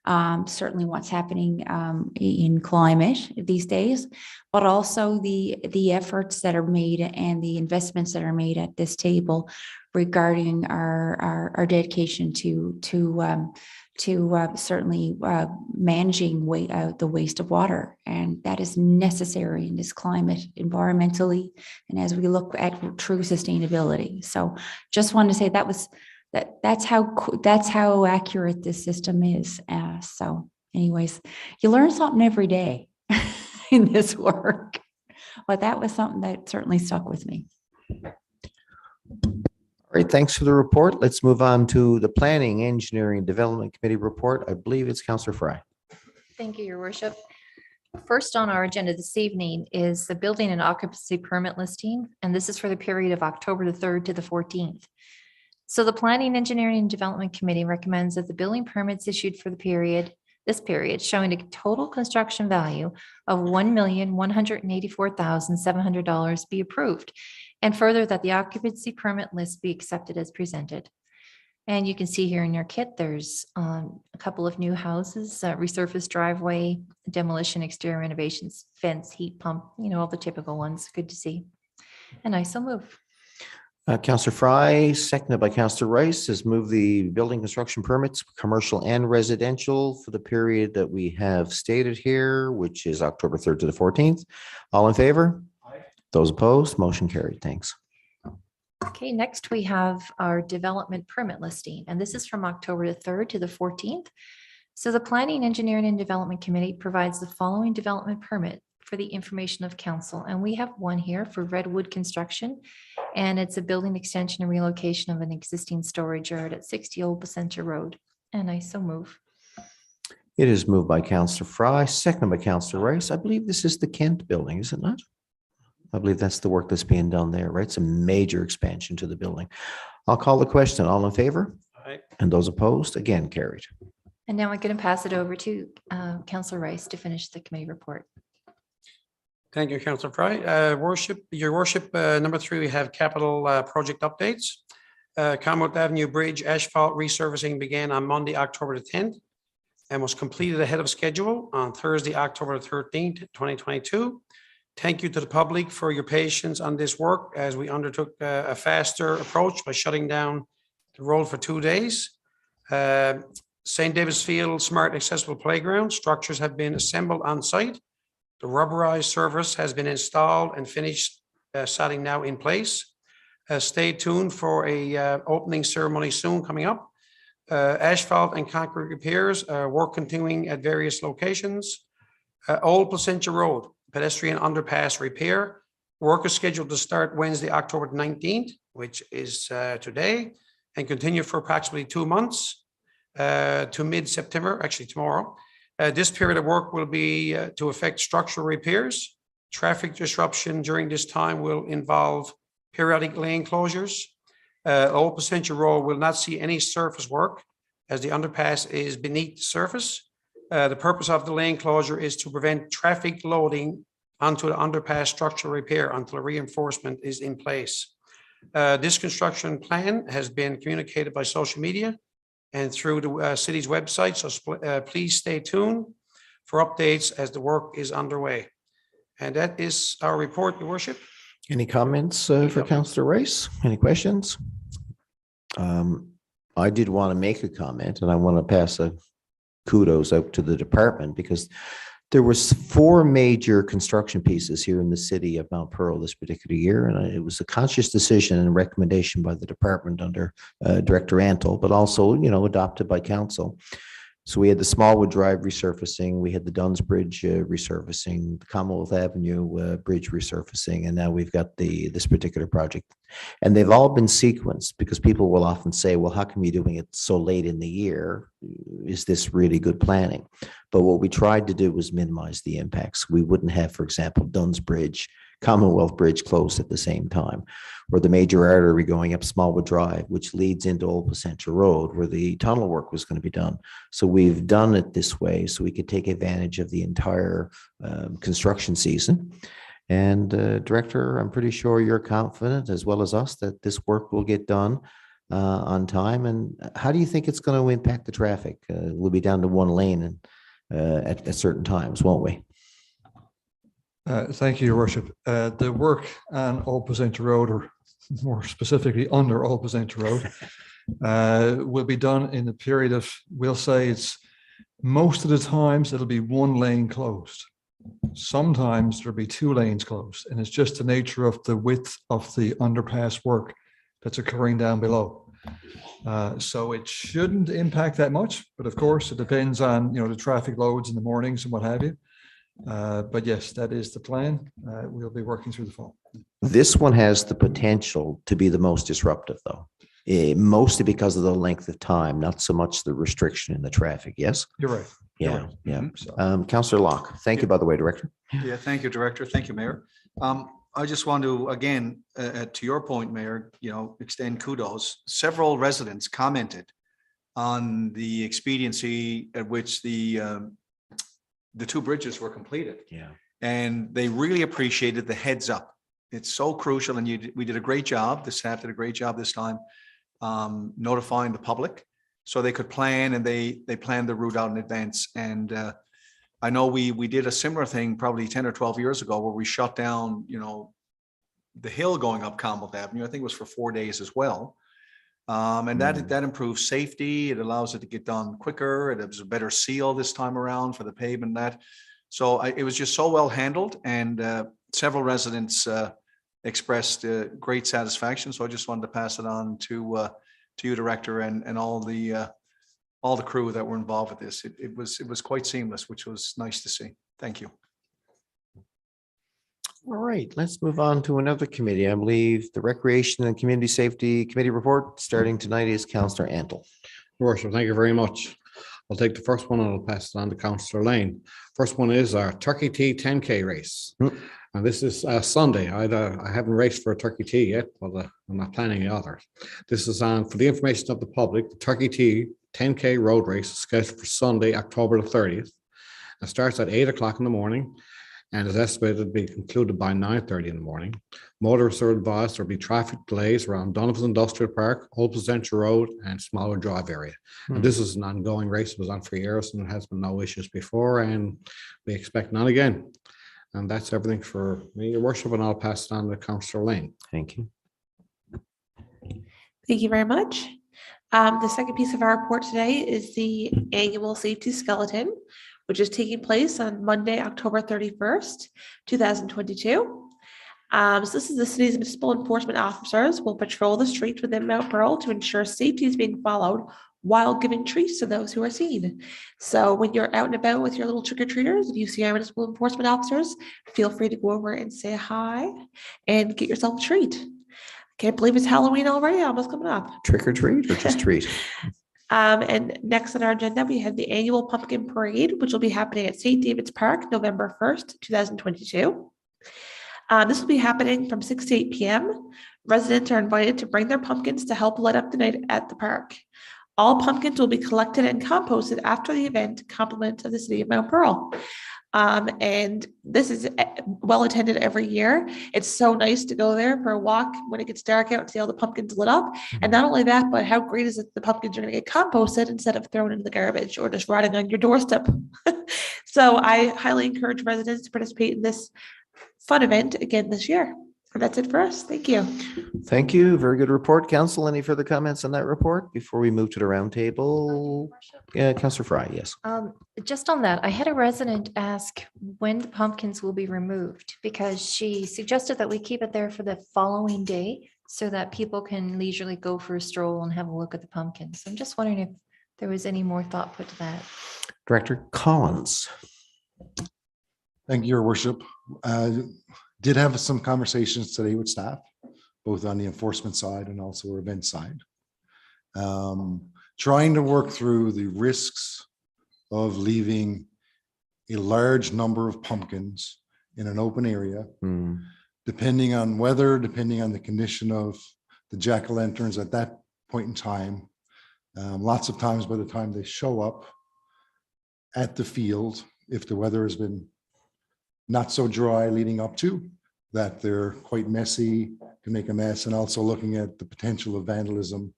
S10: Certainly what's happening in climate these days, but also the efforts that are made and the investments that are made at this table regarding our dedication to certainly managing the waste of water. And that is necessary in this climate, environmentally, and as we look at true sustainability. So just wanted to say that's how accurate this system is. So anyways, you learn something every day in this work, but that was something that certainly stuck with me.
S1: All right, thanks for the report. Let's move on to the Planning, Engineering, and Development Committee report. I believe it's Councillor Fry.
S2: Thank you, Your Worship. First on our agenda this evening is the building and occupancy permit listing, and this is for the period of October the 3rd to the 14th. So the Planning, Engineering, and Development Committee recommends that the building permits issued for this period showing a total construction value of $1,184,700 be approved, and further that the occupancy permit list be accepted as presented. And you can see here in your kit, there's a couple of new houses, resurfaced driveway, demolition, exterior renovations, fence, heat pump, all the typical ones. Good to see. And I so move.
S1: Councillor Fry, seconded by Councillor Rice, has moved the building construction permits, commercial and residential, for the period that we have stated here, which is October 3rd to the 14th. All in favor? Aye. Those opposed? Motion carried. Thanks.
S2: Okay, next we have our development permit listing, and this is from October the 3rd to the 14th. So the Planning, Engineering, and Development Committee provides the following development permit for the information of council. And we have one here for Redwood Construction, and it's a building extension and relocation of an existing storage yard at 60 Old Placentia Road. And I so move.
S1: It is moved by Councillor Fry, seconded by Councillor Rice. I believe this is the Kent building, is it not? I believe that's the work that's being done there, right? It's a major expansion to the building. I'll call the question. All in favor?
S12: Aye. And
S1: those opposed? Again, carried.
S2: And now I'm going to pass it over to Councillor Rice to finish the committee report.
S12: Thank you, Councillor Fry. Your worship, number 3, we have capital project updates. Commonwealth Avenue Bridge asphalt resurfacing began on Monday, October the 10th, and was completed ahead of schedule on Thursday, October the 13th, 2022. Thank you to the public for your patience on this work as we undertook a faster approach by shutting down the road for 2 days. St. David's Field Smart Accessible Playground structures have been assembled on site. The rubberized surface has been installed and finished, setting now in place. Stay tuned for a opening ceremony soon coming up. Asphalt and concrete repairs, work continuing at various locations. Old Placentia Road, pedestrian underpass repair. Work is scheduled to start Wednesday, October 19th, which is today, and continue for approximately 2 months to mid-September, actually tomorrow. This period of work will be to affect structural repairs. Traffic disruption during this time will involve periodic lane closures. Old Placentia Road will not see any surface work as the underpass is beneath the surface. The purpose of the lane closure is to prevent traffic loading onto the underpass structural repair until a reinforcement is in place. This construction plan has been communicated by social media and through the city's website, so please stay tuned for updates as the work is underway. And that is our report, Your Worship.
S1: Any comments for Councillor Rice? Any questions? I did want to make a comment, and I want to pass a kudos out to the department, because there was 4 major construction pieces here in the city of Mount Pearl this particular year, and it was a conscious decision and recommendation by the department under Director Antle, but also, adopted by council. So we had the Smallwood Drive resurfacing, we had the Duns Bridge resurfacing, the Commonwealth Avenue bridge resurfacing, and now we've got this particular project. And they've all been sequenced, because people will often say, well, how come you're doing it so late in the year? Is this really good planning? But what we tried to do was minimize the impacts. We wouldn't have, for example, Duns Bridge, Commonwealth Bridge closed at the same time, or the major artery going up Smallwood Drive, which leads into Old Placentia Road, where the tunnel work was going to be done. So we've done it this way so we could take advantage of the entire construction season. And Director, I'm pretty sure you're confident, as well as us, that this work will get done on time. And how do you think it's going to impact the traffic? We'll be down to 1 lane at certain times, won't we?
S13: Thank you, Your Worship. The work on Old Placentia Road, or more specifically under Old Placentia Road, will be done in a period of, we'll say it's most of the times it'll be 1 lane closed. Sometimes there'll be 2 lanes closed, and it's just the nature of the width of the underpass work that's occurring down below. So it shouldn't impact that much, but of course it depends on, the traffic loads in the mornings and what have you. But yes, that is the plan. We'll be working through the fall.
S1: This one has the potential to be the most disruptive, though, mostly because of the length of time, not so much the restriction in the traffic. Yes,
S13: you're right.
S1: Yeah, yeah. Councillor Locke, thank you, by the way, Director.
S9: Yeah, thank you, Director. Thank you, Mayor. I just want to, again, to your point, Mayor, extend kudos. Several residents commented on the expediency at which the 2 bridges were completed.
S1: Yeah.
S9: And they really appreciated the heads up. It's so crucial, and we did a great job. The staff did a great job this time notifying the public so they could plan, and they planned the route out in advance. And I know we did a similar thing probably 10 or 12 years ago, where we shut down, the hill going up Commonwealth Avenue. I think it was for 4 days as well. And that improves safety. It allows it to get done quicker. It was a better seal this time around for the pavement. So it was just so well handled, and several residents expressed great satisfaction. So I just wanted to pass it on to you, Director, and all the crew that were involved with this. It was quite seamless, which was nice to see. Thank you.
S1: All right, let's move on to another committee. I believe the Recreation and Community Safety Committee report starting tonight is Councillor Antle.
S8: Your Worship, thank you very much. I'll take the first one and I'll pass it on to Councillor Lane. First one is our Turkey Tea 10K race. And this is Sunday. I haven't raced for a Turkey Tea yet, but I'm not planning any other. This is on, for the information of the public, the Turkey Tea 10K road race is scheduled for Sunday, October the 30th. It starts at 8 o'clock in the morning and is estimated to be concluded by 9:30 in the morning. Motorists are advised there will be traffic delays around Donovan's Industrial Park, Old Placentia Road, and Smallwood Drive area. And this is an ongoing race. It was on for years and there has been no issues before, and we expect none again. And that's everything for me, Your Worship, and I'll pass it on to Councillor Lane.
S1: Thank you.
S7: Thank you very much. The second piece of our report today is the annual safety skeleton, which is taking place on Monday, October 31st, 2022. So this is the city's municipal enforcement officers will patrol the streets within Mount Pearl to ensure safety is being followed while giving treats to those who are seen. So when you're out and about with your little trick-or-treaters and you see our municipal enforcement officers, feel free to go over and say hi and get yourself a treat. Can't believe it's Halloween already, almost coming up.
S1: Trick or treat or just treat?
S7: And next on our agenda, we have the annual pumpkin parade, which will be happening at St. David's Park, November 1st, 2022. This will be happening from 6 to 8 p.m. Residents are invited to bring their pumpkins to help light up the night at the park. All pumpkins will be collected and composted after the event, compliments of the city of Mount Pearl. And this is well attended every year. It's so nice to go there for a walk when it gets dark out and see all the pumpkins lit up. And not only that, but how great is it the pumpkins are going to get composted instead of thrown into the garbage or just rotting on your doorstep. So I highly encourage residents to participate in this fun event again this year. And that's it for us. Thank you.
S1: Thank you. Very good report. Council, any further comments on that report before we move to the roundtable? Yeah, Councillor Fry, yes.
S2: Just on that, I had a resident ask when the pumpkins will be removed because she suggested that we keep it there for the following day so that people can leisurely go for a stroll and have a look at the pumpkins. So I'm just wondering if there was any more thought put to that.
S1: Director Collins.
S11: Thank you, Your Worship. Did have some conversations today with staff, both on the enforcement side and also our event side. Trying to work through the risks of leaving a large number of pumpkins in an open area, depending on weather, depending on the condition of the jack-o'-lanterns at that point in time. Lots of times by the time they show up at the field, if the weather has been not so dry leading up to, that they're quite messy, can make a mess, and also looking at the potential of vandalism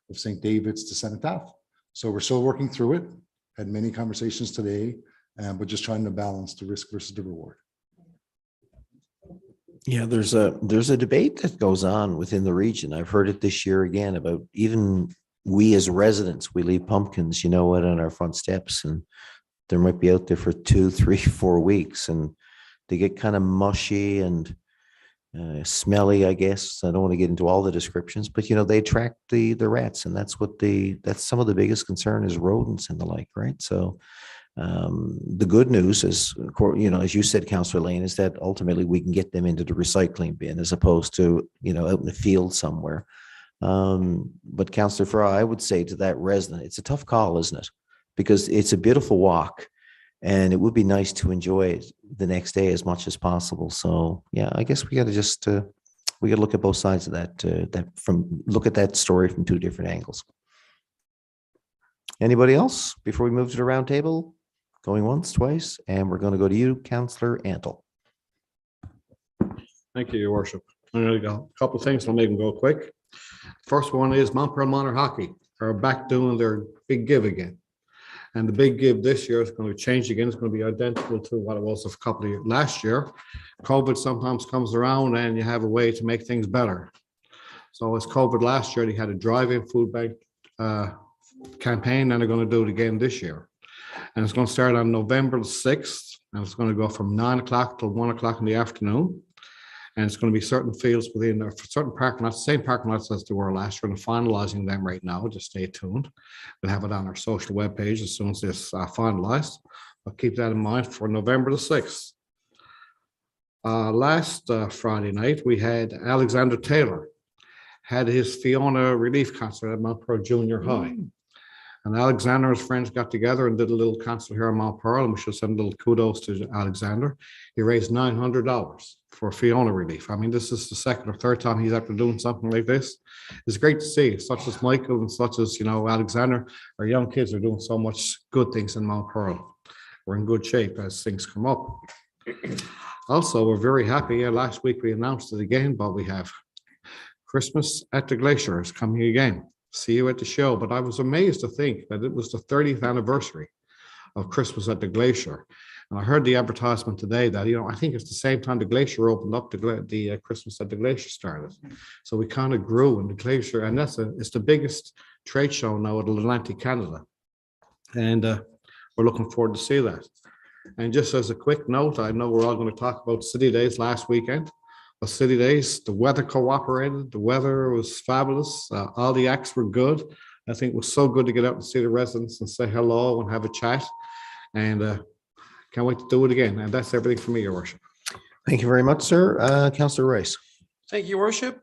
S11: of St. David's to Cenotaph. So we're still working through it, had many conversations today, but just trying to balance the risk versus the reward.
S1: Yeah, there's a debate that goes on within the region. I've heard it this year again about even we as residents, we leave pumpkins, you know what, on our front steps, and they might be out there for 2, 3, 4 weeks, and they get kind of mushy and smelly, I guess. I don't want to get into all the descriptions, but you know, they attract the rats, and that's some of the biggest concern is rodents and the like, right? So the good news is, you know, as you said, Councillor Lane, is that ultimately we can get them into the recycling bin as opposed to, you know, out in the field somewhere. But Councillor Fry, I would say to that resident, it's a tough call, isn't it? Because it's a beautiful walk and it would be nice to enjoy it the next day as much as possible. So yeah, I guess we got to just, we got to look at both sides of that, look at that story from 2 different angles. Anybody else before we move to the round table? Going once, twice, and we're going to go to you, Councillor Antle.
S8: Thank you, Your Worship. I'm going to go a couple of things. I'll make them go quick. First one is Mount Pearl Minor Hockey are back doing their big give again. And the big give this year is going to change again. It's going to be identical to what it was a couple of years last year. COVID sometimes comes around and you have a way to make things better. So as COVID last year, they had a drive-in food bank campaign, and they're going to do it again this year. And it's going to start on November the 6th, and it's going to go from 9 o'clock till 1 o'clock in the afternoon. And it's going to be certain fields within there, certain parking lots, same parking lots as they were last year. We're finalizing them right now. Just stay tuned. We'll have it on our social webpage as soon as it's finalized. But keep that in mind for November the 6th. Last Friday night, we had Alexander Taylor had his Fiona relief concert at Mount Pearl Junior High. And Alexander and his friends got together and did a little concert here in Mount Pearl, and we should send a little kudos to Alexander. He raised $900 for Fiona relief. I mean, this is the second or third time he's after doing something like this. It's great to see, such as Michael and such as, you know, Alexander. Our young kids are doing so much good things in Mount Pearl. We're in good shape as things come up. Also, we're very happy. Last week we announced it again, but we have Christmas at the Glacier is coming again. See you at the show. But I was amazed to think that it was the 30th anniversary of Christmas at the Glacier. And I heard the advertisement today that, you know, I think it's the same time the Glacier opened up, the Christmas at the Glacier started. So we kind of grew in the Glacier, and it's the biggest trade show now in Atlantic Canada. And we're looking forward to see that. And just as a quick note, I know we're all going to talk about City Days last weekend. But City Days, the weather cooperated. The weather was fabulous. All the acts were good. I think it was so good to get out and see the residents and say hello and have a chat. And can't wait to do it again. And that's everything for me, Your Worship.
S1: Thank you very much, sir. Councillor Rice.
S12: Thank you, Worship.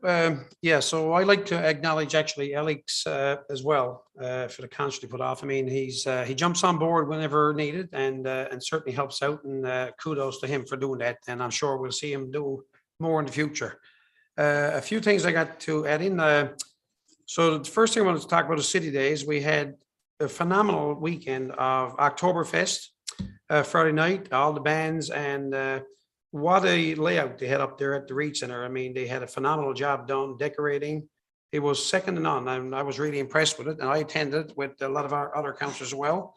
S12: Yeah, so I'd like to acknowledge actually Alex as well for the concert he put off. I mean, he jumps on board whenever needed and certainly helps out. And kudos to him for doing that. And I'm sure we'll see him do more in the future. A few things I got to add in. So the first thing I wanted to talk about is City Days. We had a phenomenal weekend of Oktoberfest Friday night, all the bands, and what a layout they had up there at the Reed Center. I mean, they had a phenomenal job done decorating. It was second to none, and I was really impressed with it. And I attended with a lot of our other councillors as well.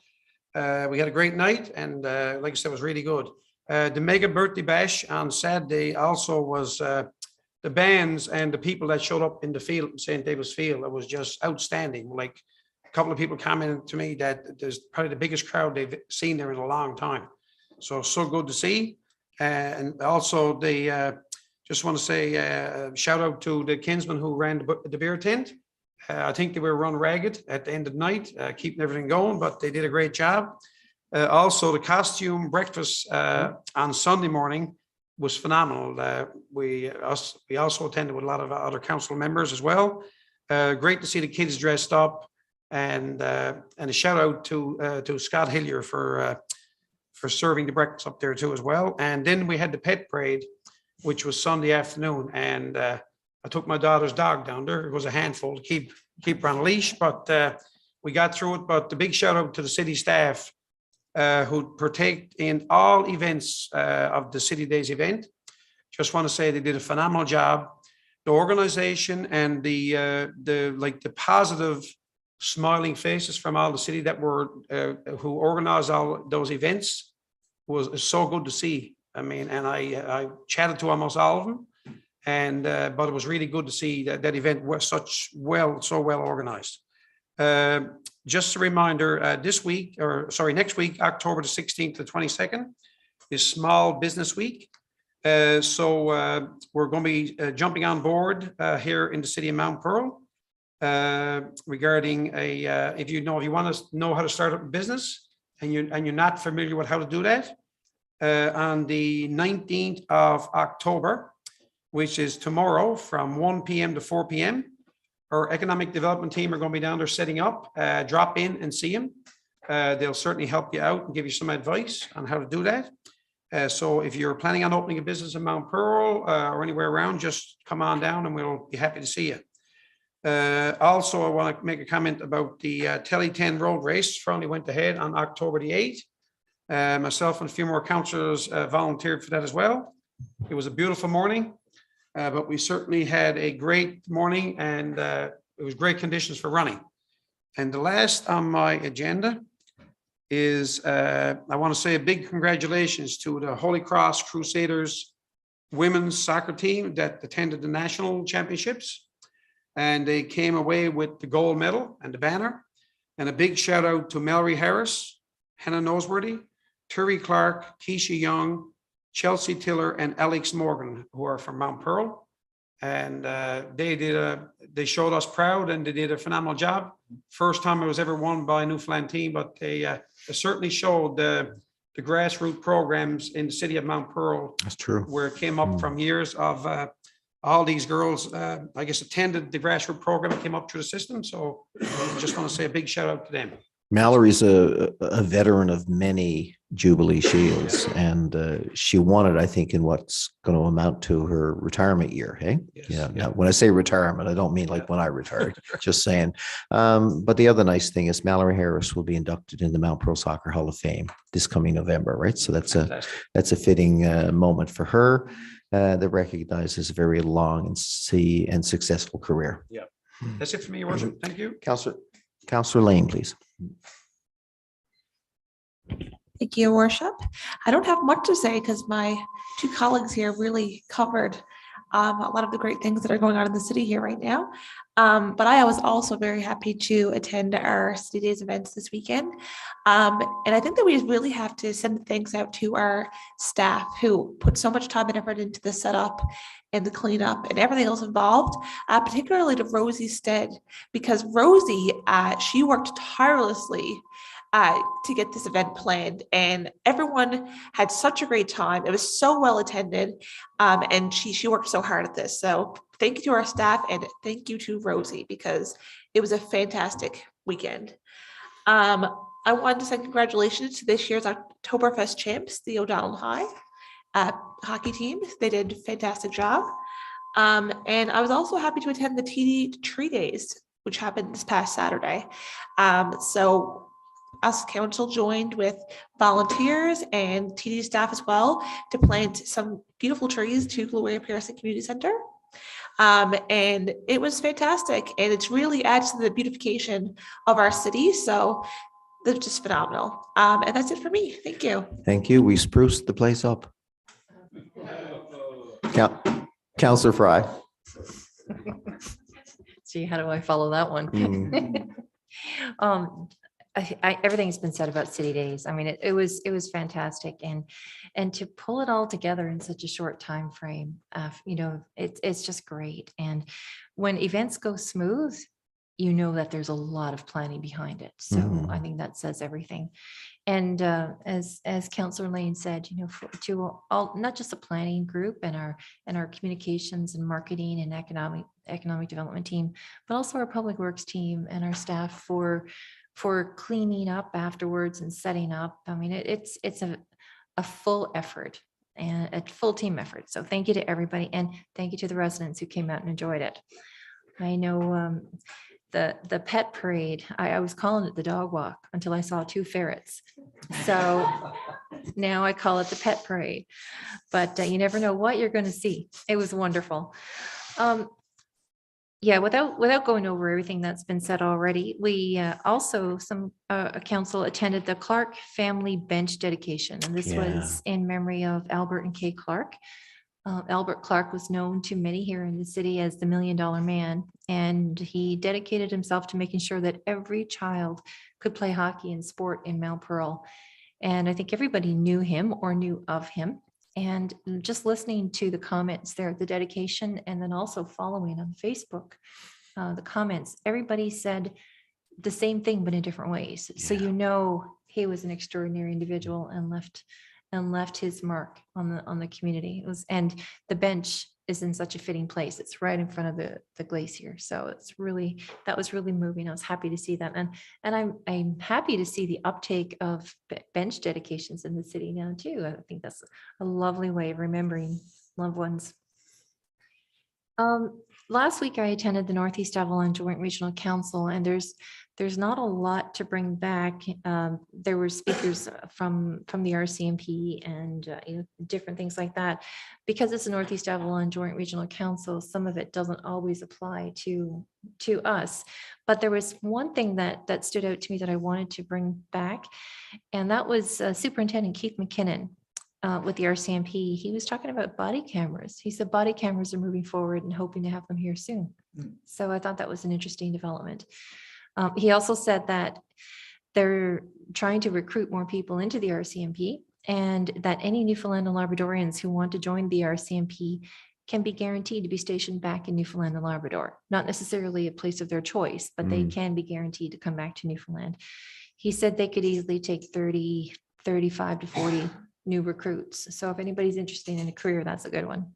S12: We had a great night, and like I said, it was really good. The mega birthday bash on Saturday also was the bands and the people that showed up in the field, St. David's Field. It was just outstanding. Like a couple of people commented to me that there's probably the biggest crowd they've seen there in a long time. So good to see. And also the just want to say shout out to the kinsman who ran the beer tent. I think they were run ragged at the end of the night, keeping everything going, but they did a great job. Also, the costume breakfast on Sunday morning was phenomenal. We also attended with a lot of other council members as well. Great to see the kids dressed up, and a shout out to Scott Hillier for serving the breakfast up there too as well. And then we had the pet parade, which was Sunday afternoon, and I took my daughter's dog down there. It was a handful to keep her on a leash, but we got through it. But the big shout out to the city staff who partake in all events of the City Days event. Just want to say they did a phenomenal job. The organization and the positive smiling faces from all the city that were who organized all those events was so good to see. I mean, and I chatted to almost all of them, and but it was really good to see that event was so well organized. Just a reminder, next week, October the 16th to 22nd, is Small Business Week. So we're going to be jumping on board here in the city of Mount Pearl regarding if you want to know how to start up a business and you're not familiar with how to do that, on the 19th of October, which is tomorrow from 1 p.m. to 4 p.m. Our economic development team are going to be down there setting up. Drop in and see them. They'll certainly help you out and give you some advice on how to do that. So if you're planning on opening a business in Mount Pearl or anywhere around, just come on down and we'll be happy to see you. Also, I want to make a comment about the Telly 10 road race. Finally went ahead on October the 8th. Myself and a few more councillors volunteered for that as well. It was a beautiful morning. But we certainly had a great morning, and it was great conditions for running. And the last on my agenda is I want to say a big congratulations to the Holy Cross Crusaders women's soccer team that attended the national championships. And they came away with the gold medal and the banner. And a big shout out to Mallory Harris, Hannah Noseworthy, Terry Clark, Keisha Young, Chelsea Tiller, and Alex Morgan, who are from Mount Pearl. And they showed us proud, and they did a phenomenal job. First time it was ever won by a Newfoundland team, but they certainly showed the grassroots programs in the city of Mount Pearl.
S1: That's true.
S12: Where it came up from years of all these girls, I guess, attended the grassroots program and came up through the system. So I just want to say a big shout out to them.
S1: Mallory's a veteran of many Jubilee Shields, and she won it, I think, in what's going to amount to her retirement year. Hey,
S12: Yes.
S1: yeah. Now, when I say retirement, I don't mean like when I retired. Just saying. But the other nice thing is Mallory Harris will be inducted in the Mount Pearl Soccer Hall of Fame this coming November, right? So that's a fitting moment for her that recognizes a very long and successful career.
S12: Yeah, that's it for me, Your Worship. Thank you.
S1: Councillor Lane, please.
S7: Thank you, Your Worship. I don't have much to say because my two colleagues here really covered a lot of the great things that are going on in the city here right now. But I was also very happy to attend our City Days events this weekend. And I think that we really have to send thanks out to our staff who put so much time and effort into the setup and the cleanup and everything else involved, particularly to Rosie Stead, because Rosie, she worked tirelessly to get this event planned, and everyone had such a great time. It was so well attended, and she worked so hard at this. So thank you to our staff, and thank you to Rosie, because it was a fantastic weekend. I wanted to say congratulations to this year's Oktoberfest champs, the O'Donnell High hockey team. They did a fantastic job. And I was also happy to attend the TD Tree Days, which happened this past Saturday. So us council joined with volunteers and TD staff as well to plant some beautiful trees to Gloria Pearson Community Center. And it was fantastic, and it's really adds to the beautification of our city. So they're just phenomenal. And that's it for me. Thank you.
S1: Thank you. We spruced the place up. Councillor Fry.
S2: See, how do I follow that one? Everything's been said about City Days. I mean, it was fantastic, and to pull it all together in such a short time frame, it's just great. And when events go smooth, you know that there's a lot of planning behind it. So I think that says everything. And as Councillor Lane said, to all, not just the planning group and our communications and marketing and economic development team, but also our public works team and our staff for cleaning up afterwards and setting up. I mean, it's a full effort and a full team effort. So thank you to everybody, and thank you to the residents who came out and enjoyed it. I know the pet parade, I was calling it the dog walk until I saw 2 ferrets. So now I call it the pet parade, but you never know what you're going to see. It was wonderful. Yeah, without going over everything that's been said already, we also, a council attended the Clark family bench dedication, and this was in memory of Albert and Kay Clark. Albert Clark was known to many here in the city as the $1 Million Man, and he dedicated himself to making sure that every child could play hockey and sport in Mount Pearl. And I think everybody knew him or knew of him. And just listening to the comments there at the dedication, and then also following on Facebook, the comments, everybody said the same thing, but in different ways. So he was an extraordinary individual and left his mark on the community. And the bench is in such a fitting place. It's right in front of the glacier. So that was really moving. I was happy to see that. And I'm happy to see the uptake of bench dedications in the city now too. I think that's a lovely way of remembering loved ones. Last week I attended the Northeast Avalon Joint Regional Council, and there's not a lot to bring back. There were speakers from the RCMP and different things like that. Because it's a Northeast Avalon Joint Regional Council, some of it doesn't always apply to us. But there was one thing that stood out to me that I wanted to bring back, and that was Superintendent Keith McKinnon. With the RCMP, he was talking about body cameras. He said body cameras are moving forward and hoping to have them here soon. So I thought that was an interesting development. He also said that they're trying to recruit more people into the RCMP, and that any Newfoundland and Labradorians who want to join the RCMP can be guaranteed to be stationed back in Newfoundland and Labrador. Not necessarily a place of their choice, but they can be guaranteed to come back to Newfoundland. He said they could easily take 30, 35 to 40 new recruits. So if anybody's interested in a career, that's a good one.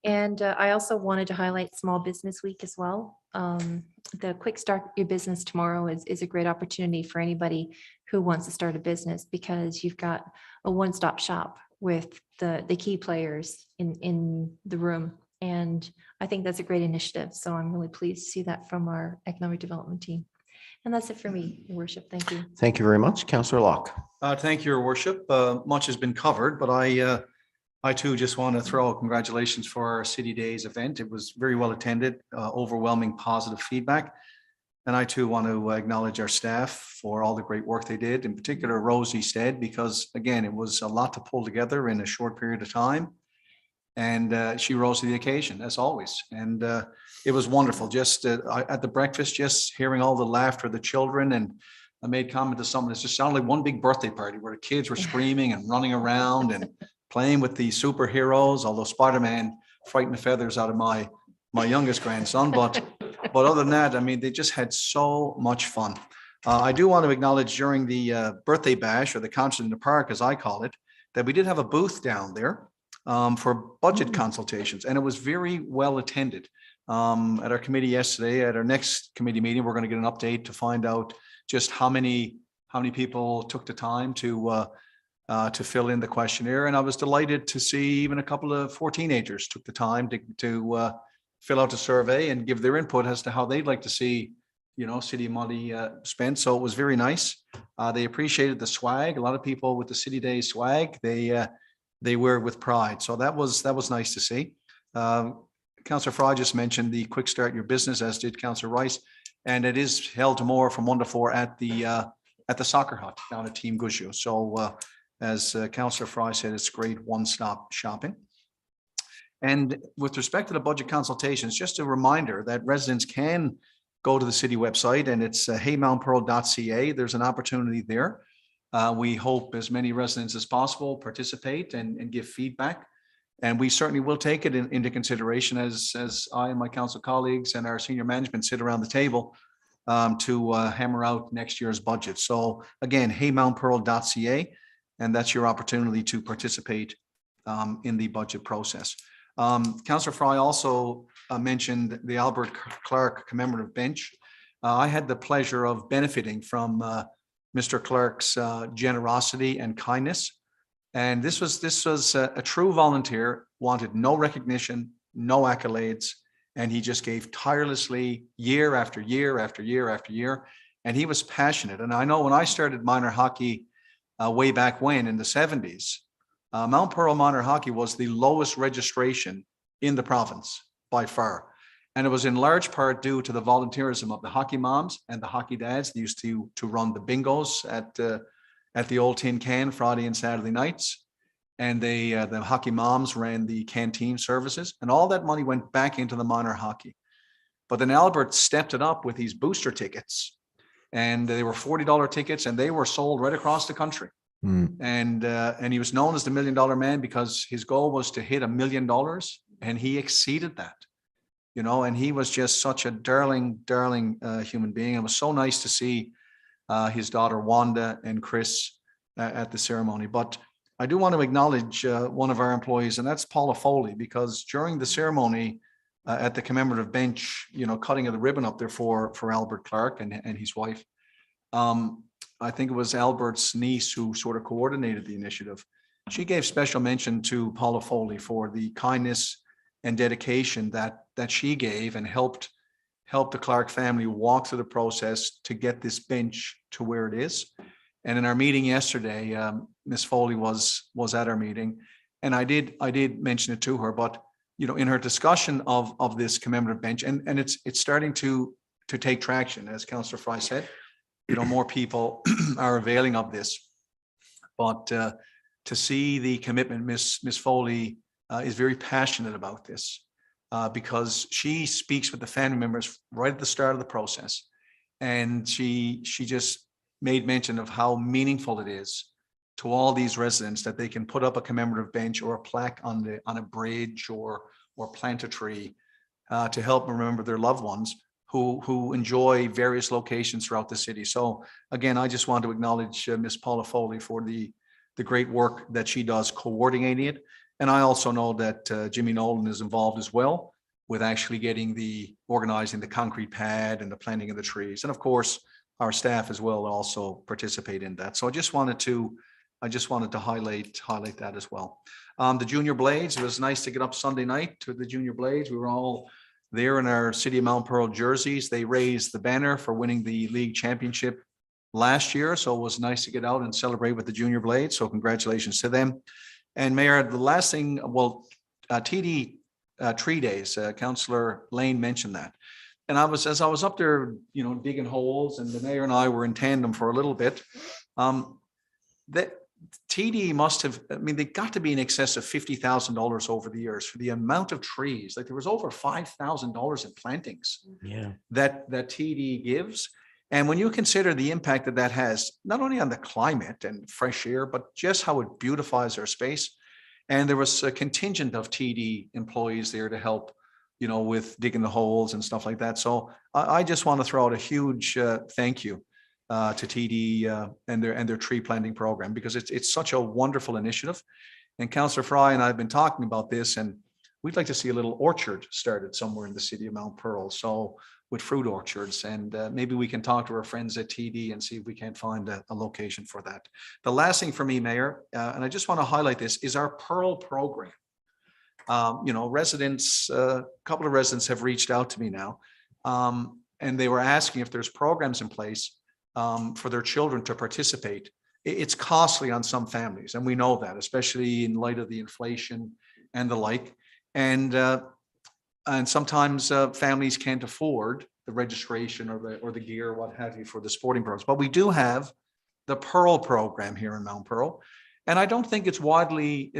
S2: And I also wanted to highlight Small Business Week as well. The Quick Start Your Business tomorrow is a great opportunity for anybody who wants to start a business, because you've got a one-stop shop with the key players in the room. And I think that's a great initiative. So I'm really pleased to see that from our economic development team. And that's it for me, Your Worship. Thank you.
S1: Thank you very much. Councillor Locke.
S9: Thank you, Your Worship. Much has been covered, but I too just want to throw congratulations for our City Days event. It was very well attended, overwhelming positive feedback. And I too want to acknowledge our staff for all the great work they did, in particular Rosie Stead, because again, it was a lot to pull together in a short period of time. And she rose to the occasion, as always. And it was wonderful, just at the breakfast, just hearing all the laughter of the children. And I made comment to someone, it just sounded like one big birthday party where the kids were screaming and running around and playing with the superheroes, although Spider-Man frightened the feathers out of my youngest grandson. But other than that, I mean, they just had so much fun. I do want to acknowledge during the birthday bash, or the concert in the park, as I call it, that we did have a booth down there for budget consultations, and it was very well attended. At our committee yesterday, at our next committee meeting, we're going to get an update to find out just how many people took the time to fill in the questionnaire. And I was delighted to see even a couple of 4 teenagers took the time to fill out the survey and give their input as to how they'd like to see, city money spent. So it was very nice. They appreciated the swag. A lot of people with the City Day swag, they wear it with pride. So that was nice to see. Councillor Fry just mentioned the Quick Start Your Business, as did Councillor Rice, and it is held tomorrow from 1 to 4 at the soccer hut down at Team Gushu. So as Councillor Fry said, it's great one-stop shopping. And with respect to the budget consultations, just a reminder that residents can go to the city website, and it's heymountpearl.ca. There's an opportunity there. We hope as many residents as possible participate and give feedback. And we certainly will take it into consideration as I and my council colleagues and our senior management sit around the table to hammer out next year's budget. So again, heymountpearl.ca, and that's your opportunity to participate in the budget process. Councillor Fry also mentioned the Albert Clark commemorative bench. I had the pleasure of benefiting from Mr. Clark's generosity and kindness. And this was a true volunteer, wanted no recognition, no accolades, and he just gave tirelessly year after year after year after year. And he was passionate. And I know when I started minor hockey way back when in the 70s, Mount Pearl minor hockey was the lowest registration in the province by far. And it was in large part due to the volunteerism of the hockey moms and the hockey dads. They used to run the bingos at the old Tin Can Friday and Saturday nights. And the hockey moms ran the canteen services, and all that money went back into the minor hockey. But then Albert stepped it up with these booster tickets, and they were $40 tickets, and they were sold right across the country. And he was known as the $1 Million Man because his goal was to hit $1 million, and he exceeded that. And he was just such a darling human being. It was so nice to see his daughter Wanda and Chris at the ceremony. But I do want to acknowledge one of our employees, and that's Paula Foley, because during the ceremony at the commemorative bench, cutting of the ribbon up there for Albert Clark and his wife, I think it was Albert's niece who sort of coordinated the initiative. She gave special mention to Paula Foley for the kindness and dedication that she gave, and helped the Clark family walk through the process to get this bench to where it is. And in our meeting yesterday, Ms. Foley was at our meeting, and I did mention it to her. But in her discussion of this commemorative bench, and it's starting to take traction, as Councillor Fry said. More people are availing of this. But to see the commitment, Ms. Foley is very passionate about this because she speaks with the family members right at the start of the process, and she just made mention of how meaningful it is to all these residents that they can put up a commemorative bench or a plaque on a bridge or plant a tree to help remember their loved ones who enjoy various locations throughout the city. So again, I just want to acknowledge Ms. Paula Foley for the great work that she does coordinating it. And I also know that Jimmy Nolan is involved as well with actually organizing the concrete pad and the planting of the trees. And of course, our staff as well also participate in that. So I just wanted to highlight that as well. The Junior Blades, it was nice to get up Sunday night to the Junior Blades. We were all there in our City of Mount Pearl jerseys. They raised the banner for winning the league championship last year. So it was nice to get out and celebrate with the Junior Blades. So congratulations to them. And Mayor, the last thing, TD Tree Days, Councillor Lane mentioned that. And as I was up there, digging holes, and the mayor and I were in tandem for a little bit. TD must have, I mean, they got to be in excess of $50,000 over the years for the amount of trees. Like there was over $5,000 in plantings
S1: Yeah.
S9: that TD gives. And when you consider the impact that that has, not only on the climate and fresh air, but just how it beautifies our space. And there was a contingent of TD employees there to help, you know, with digging the holes and stuff like that. So I just want to throw out a huge thank you to TD and their tree planting program, because it's such a wonderful initiative. And Councillor Fry and I have been talking about this, and we'd like to see a little orchard started somewhere in the city of Mount Pearl. So with fruit orchards, and maybe we can talk to our friends at TD and see if we can't find a location for that. The last thing for me, Mayor, and I just want to highlight this, is our Pearl program. You know, residents, a couple of residents have reached out to me now, and they were asking if there's programs in place for their children to participate. It's costly on some families, and we know that, especially in light of the inflation and the like. And sometimes families can't afford the registration or the gear, what have you, for the sporting programs. But we do have the Pearl program here in Mount Pearl, and I don't think it's widely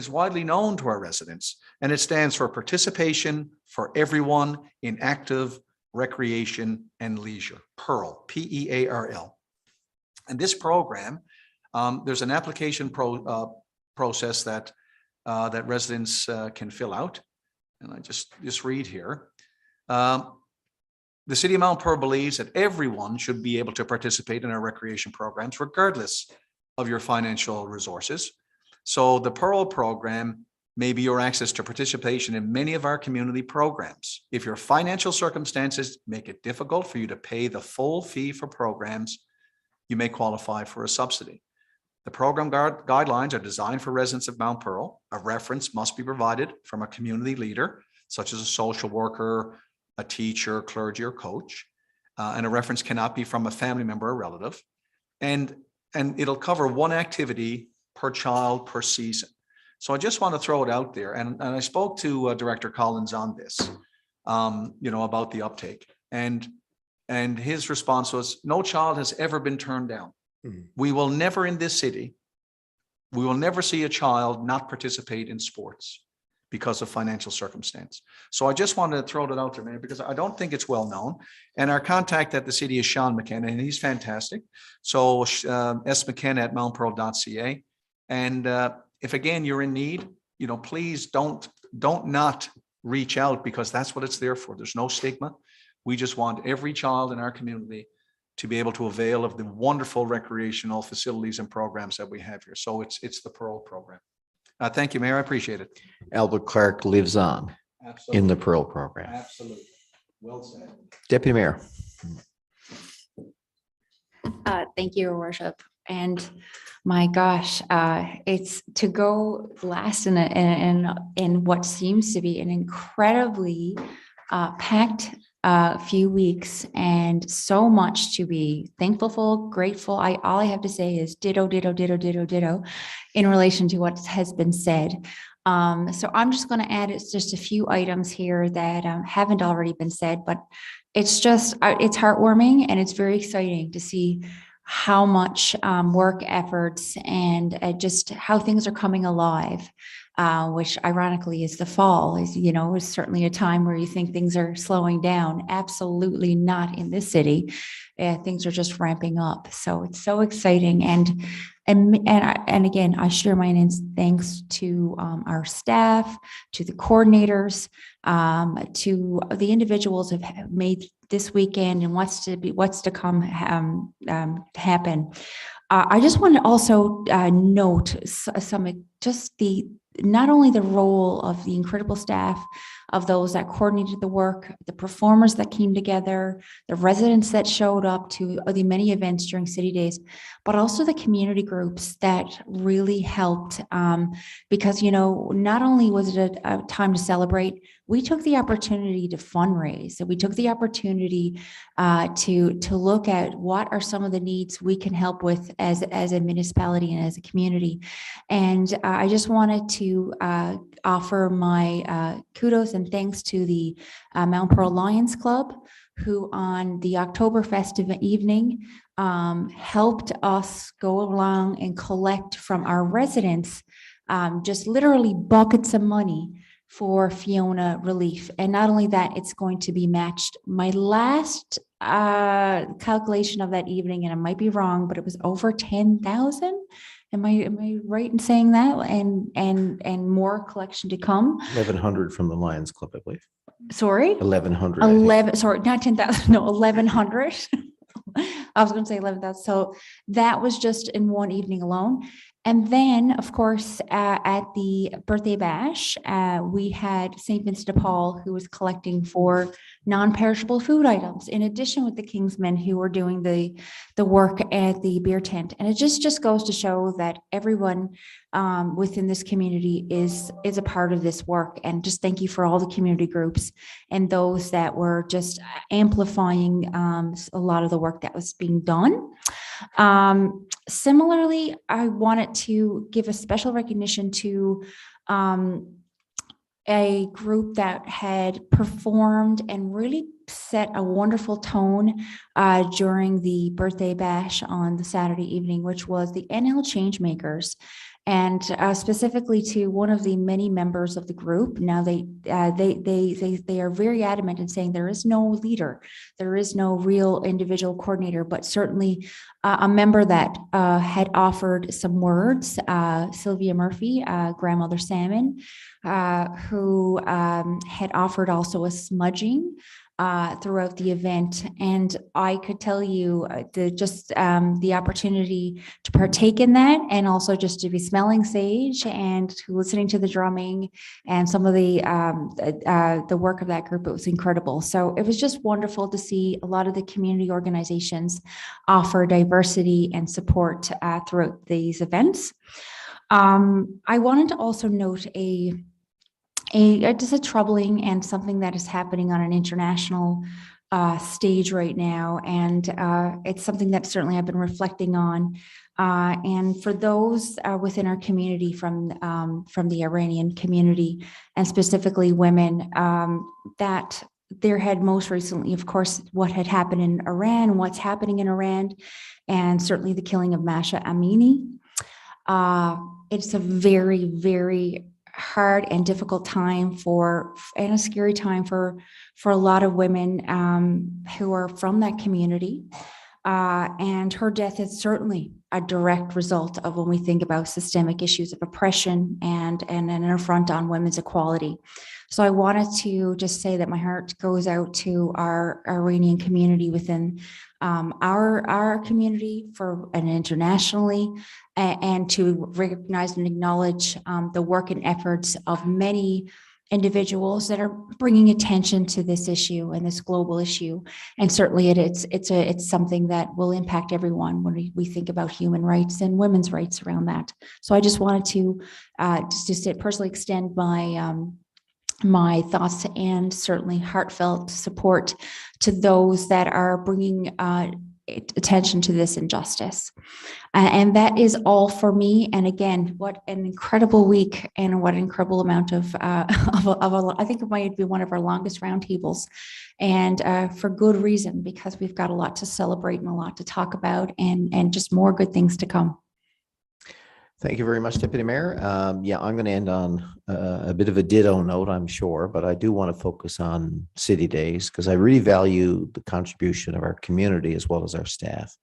S9: known to our residents. And it stands for Participation for Everyone in Active Recreation and Leisure. Pearl, P-E-A-R-L. And this program, there's an application process that residents can fill out. And I just read here. The City of Mount Pearl believes that everyone should be able to participate in our recreation programs, regardless of your financial resources. So the Pearl program may be your access to participation in many of our community programs. If your financial circumstances make it difficult for you to pay the full fee for programs, you may qualify for a subsidy. The program guidelines are designed for residents of Mount Pearl. A reference must be provided from a community leader, such as a social worker, a teacher, clergy, or coach. And a reference cannot be from a family member or relative. And it'll cover one activity per child per season. So I just want to throw it out there. And I spoke to Director Collins on this, you know, about the uptake. And his response was, no child has ever been turned down. We will never in this city, we will never see a child not participate in sports because of financial circumstance. So I just wanted to throw that out there, Mayor, because I don't think it's well known. And our contact at the city is Sean McKenna, and he's fantastic. So S. McKenna at mountpearl.ca. And if again you're in need, you know, please don't not reach out, because that's what it's there for. There's no stigma. We just want every child in our community to be able to avail of the wonderful recreational facilities and programs that we have here. So it's the Pearl program. Thank you, Mayor. I appreciate it.
S1: Albert Clark lives on
S9: Absolutely.
S1: in the Pearl program.
S9: Absolutely. Well said.
S1: Deputy Mayor.
S10: Thank you, Your Worship. And my gosh, it's to go last in what seems to be an incredibly packed few weeks, and so much to be thankful for, grateful. All I have to say is ditto, ditto, ditto, ditto, ditto in relation to what has been said. So I'm just going to add just a few items here that haven't already been said, but it's just, it's heartwarming, and it's very exciting to see how much work efforts and just how things are coming alive, which ironically is the fall, is certainly a time where you think things are slowing down. Absolutely not in this city. Things are just ramping up. So it's so exciting. And again, I share my thanks to our staff, to the coordinators, to the individuals who have made this weekend and what's to come happen. I just want to also note not only the role of the incredible staff, of those that coordinated the work, the performers that came together, the residents that showed up to the many events during City Days, but also the community groups that really helped, because, not only was it a time to celebrate, we took the opportunity to fundraise. We took the opportunity to look at what are some of the needs we can help with as a municipality and as a community. And I just wanted to offer my kudos and thanks to the Mount Pearl Lions Club, who on the Oktoberfest evening helped us go along and collect from our residents just literally buckets of money for Fiona relief. And not only that, it's going to be matched. My last calculation of that evening, and I might be wrong, but it was over 10,000. Am I right in saying that? And more collection to come.
S1: 1,100 from the Lions Club, I believe.
S10: Sorry?
S1: 1,100. I think.
S10: 11, sorry, not 10,000, no, 1,100. I was going to say 11,000. So that was just in one evening alone. And then, of course, at the birthday bash, we had St. Vincent de Paul, who was collecting for non-perishable food items, in addition with the Kingsmen who were doing the work at the beer tent. And it just goes to show that everyone within this community is a part of this work. And just thank you for all the community groups and those that were just amplifying a lot of the work that was being done. Similarly, I wanted to give a special recognition to a group that had performed and really set a wonderful tone during the birthday bash on the Saturday evening, which was the NL Changemakers. And specifically to one of the many members of the group. Now they are very adamant in saying there is no leader, there is no real individual coordinator, but certainly a member that had offered some words, Sylvia Murphy, Grandmother Salmon, who had offered also a smudging throughout the event. And I could tell you the opportunity to partake in that, and also just to be smelling sage and listening to the drumming and some of the work of that group. It was incredible. So it was just wonderful to see a lot of the community organizations offer diversity and support throughout these events. I wanted to also note just a troubling and something that is happening on an international stage right now. And it's something that certainly I've been reflecting on. And for those within our community from the Iranian community, and specifically women, that there had most recently, of course, what had happened in Iran, what's happening in Iran, and certainly the killing of Masha Amini. It's a very, very hard and difficult time and a scary time for a lot of women who are from that community. And her death is certainly a direct result of when we think about systemic issues of oppression and an affront on women's equality. So I wanted to just say that my heart goes out to our Iranian community within our community and internationally, and to recognize and acknowledge the work and efforts of many individuals that are bringing attention to this issue and this global issue. And certainly it's something that will impact everyone when we think about human rights and women's rights around that. So I just wanted to just personally extend my thoughts and certainly heartfelt support to those that are bringing attention to this injustice. And that is all for me. And again, what an incredible week, and what an incredible amount of I think it might be one of our longest roundtables, and for good reason, because we've got a lot to celebrate and a lot to talk about, and just more good things to come.
S1: Thank you very much, Deputy Mayor. Yeah, I'm going to end on a bit of a ditto note, I'm sure, but I do want to focus on City Days because I really value the contribution of our community as well as our staff.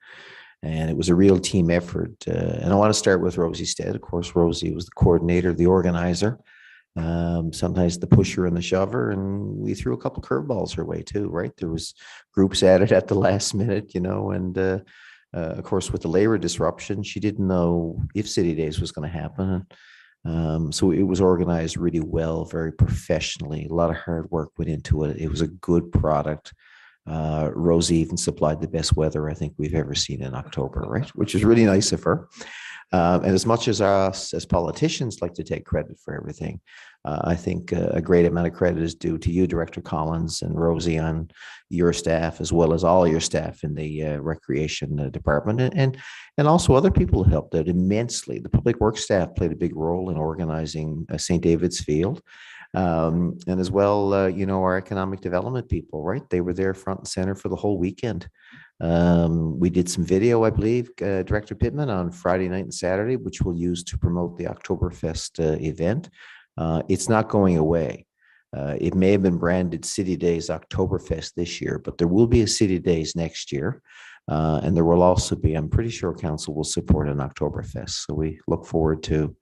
S1: And it was a real team effort. And I want to start with Rosie Stead. Of course, Rosie was the coordinator, the organizer, sometimes the pusher and the shover, and we threw a couple curveballs her way too, right? There was groups added at the last minute, and of course, with the labor disruption, she didn't know if City Days was going to happen. So it was organized really well, very professionally. A lot of hard work went into it. It was a good product. Rosie even supplied the best weather I think we've ever seen in October, right? Which is really nice of her. And as much as us as politicians like to take credit for everything, I think a great amount of credit is due to you, Director Collins, and Rosie, on your staff, as well as all your staff in the recreation department, and also other people who helped out immensely. The public works staff played a big role in organizing St. David's Field. And as well, our economic development people, right? They were there front and center for the whole weekend. We did some video, I believe, Director Pittman, on Friday night and Saturday, which we'll use to promote the Oktoberfest event. It's not going away. It may have been branded City Days Oktoberfest this year, but there will be a City Days next year. And there will also be, I'm pretty sure council will support an Oktoberfest. So we look forward to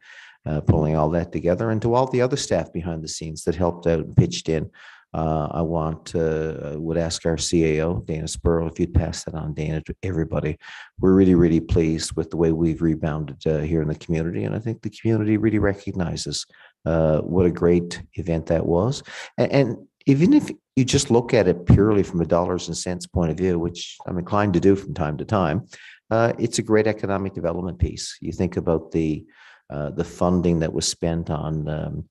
S1: pulling all that together, and to all the other staff behind the scenes that helped out and pitched in. I would ask our CAO, Dana Spurl, if you'd pass that on, Dana, to everybody. We're really, really pleased with the way we've rebounded here in the community. And I think the community really recognizes what a great event that was. And even if you just look at it purely from a dollars and cents point of view, which I'm inclined to do from time to time, it's a great economic development piece. You think about the funding that was spent on,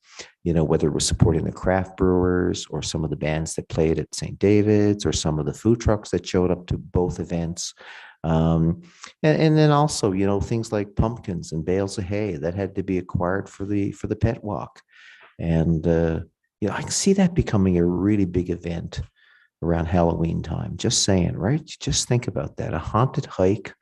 S1: whether it was supporting the craft brewers or some of the bands that played at St. David's or some of the food trucks that showed up to both events. And then also, things like pumpkins and bales of hay that had to be acquired for the pet walk. And, I can see that becoming a really big event around Halloween time. Just saying, right? Just think about that. A haunted hike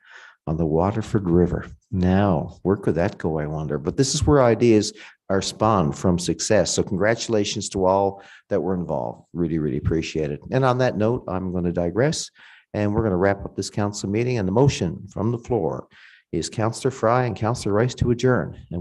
S1: on the Waterford River. Now, where could that go, I wonder? But this is where ideas are spawned from success. So congratulations to all that were involved. Really, really appreciate it. And on that note, I'm going to digress, and we're going to wrap up this council meeting. And the motion from the floor is Councillor Fry and Councillor Rice to adjourn. And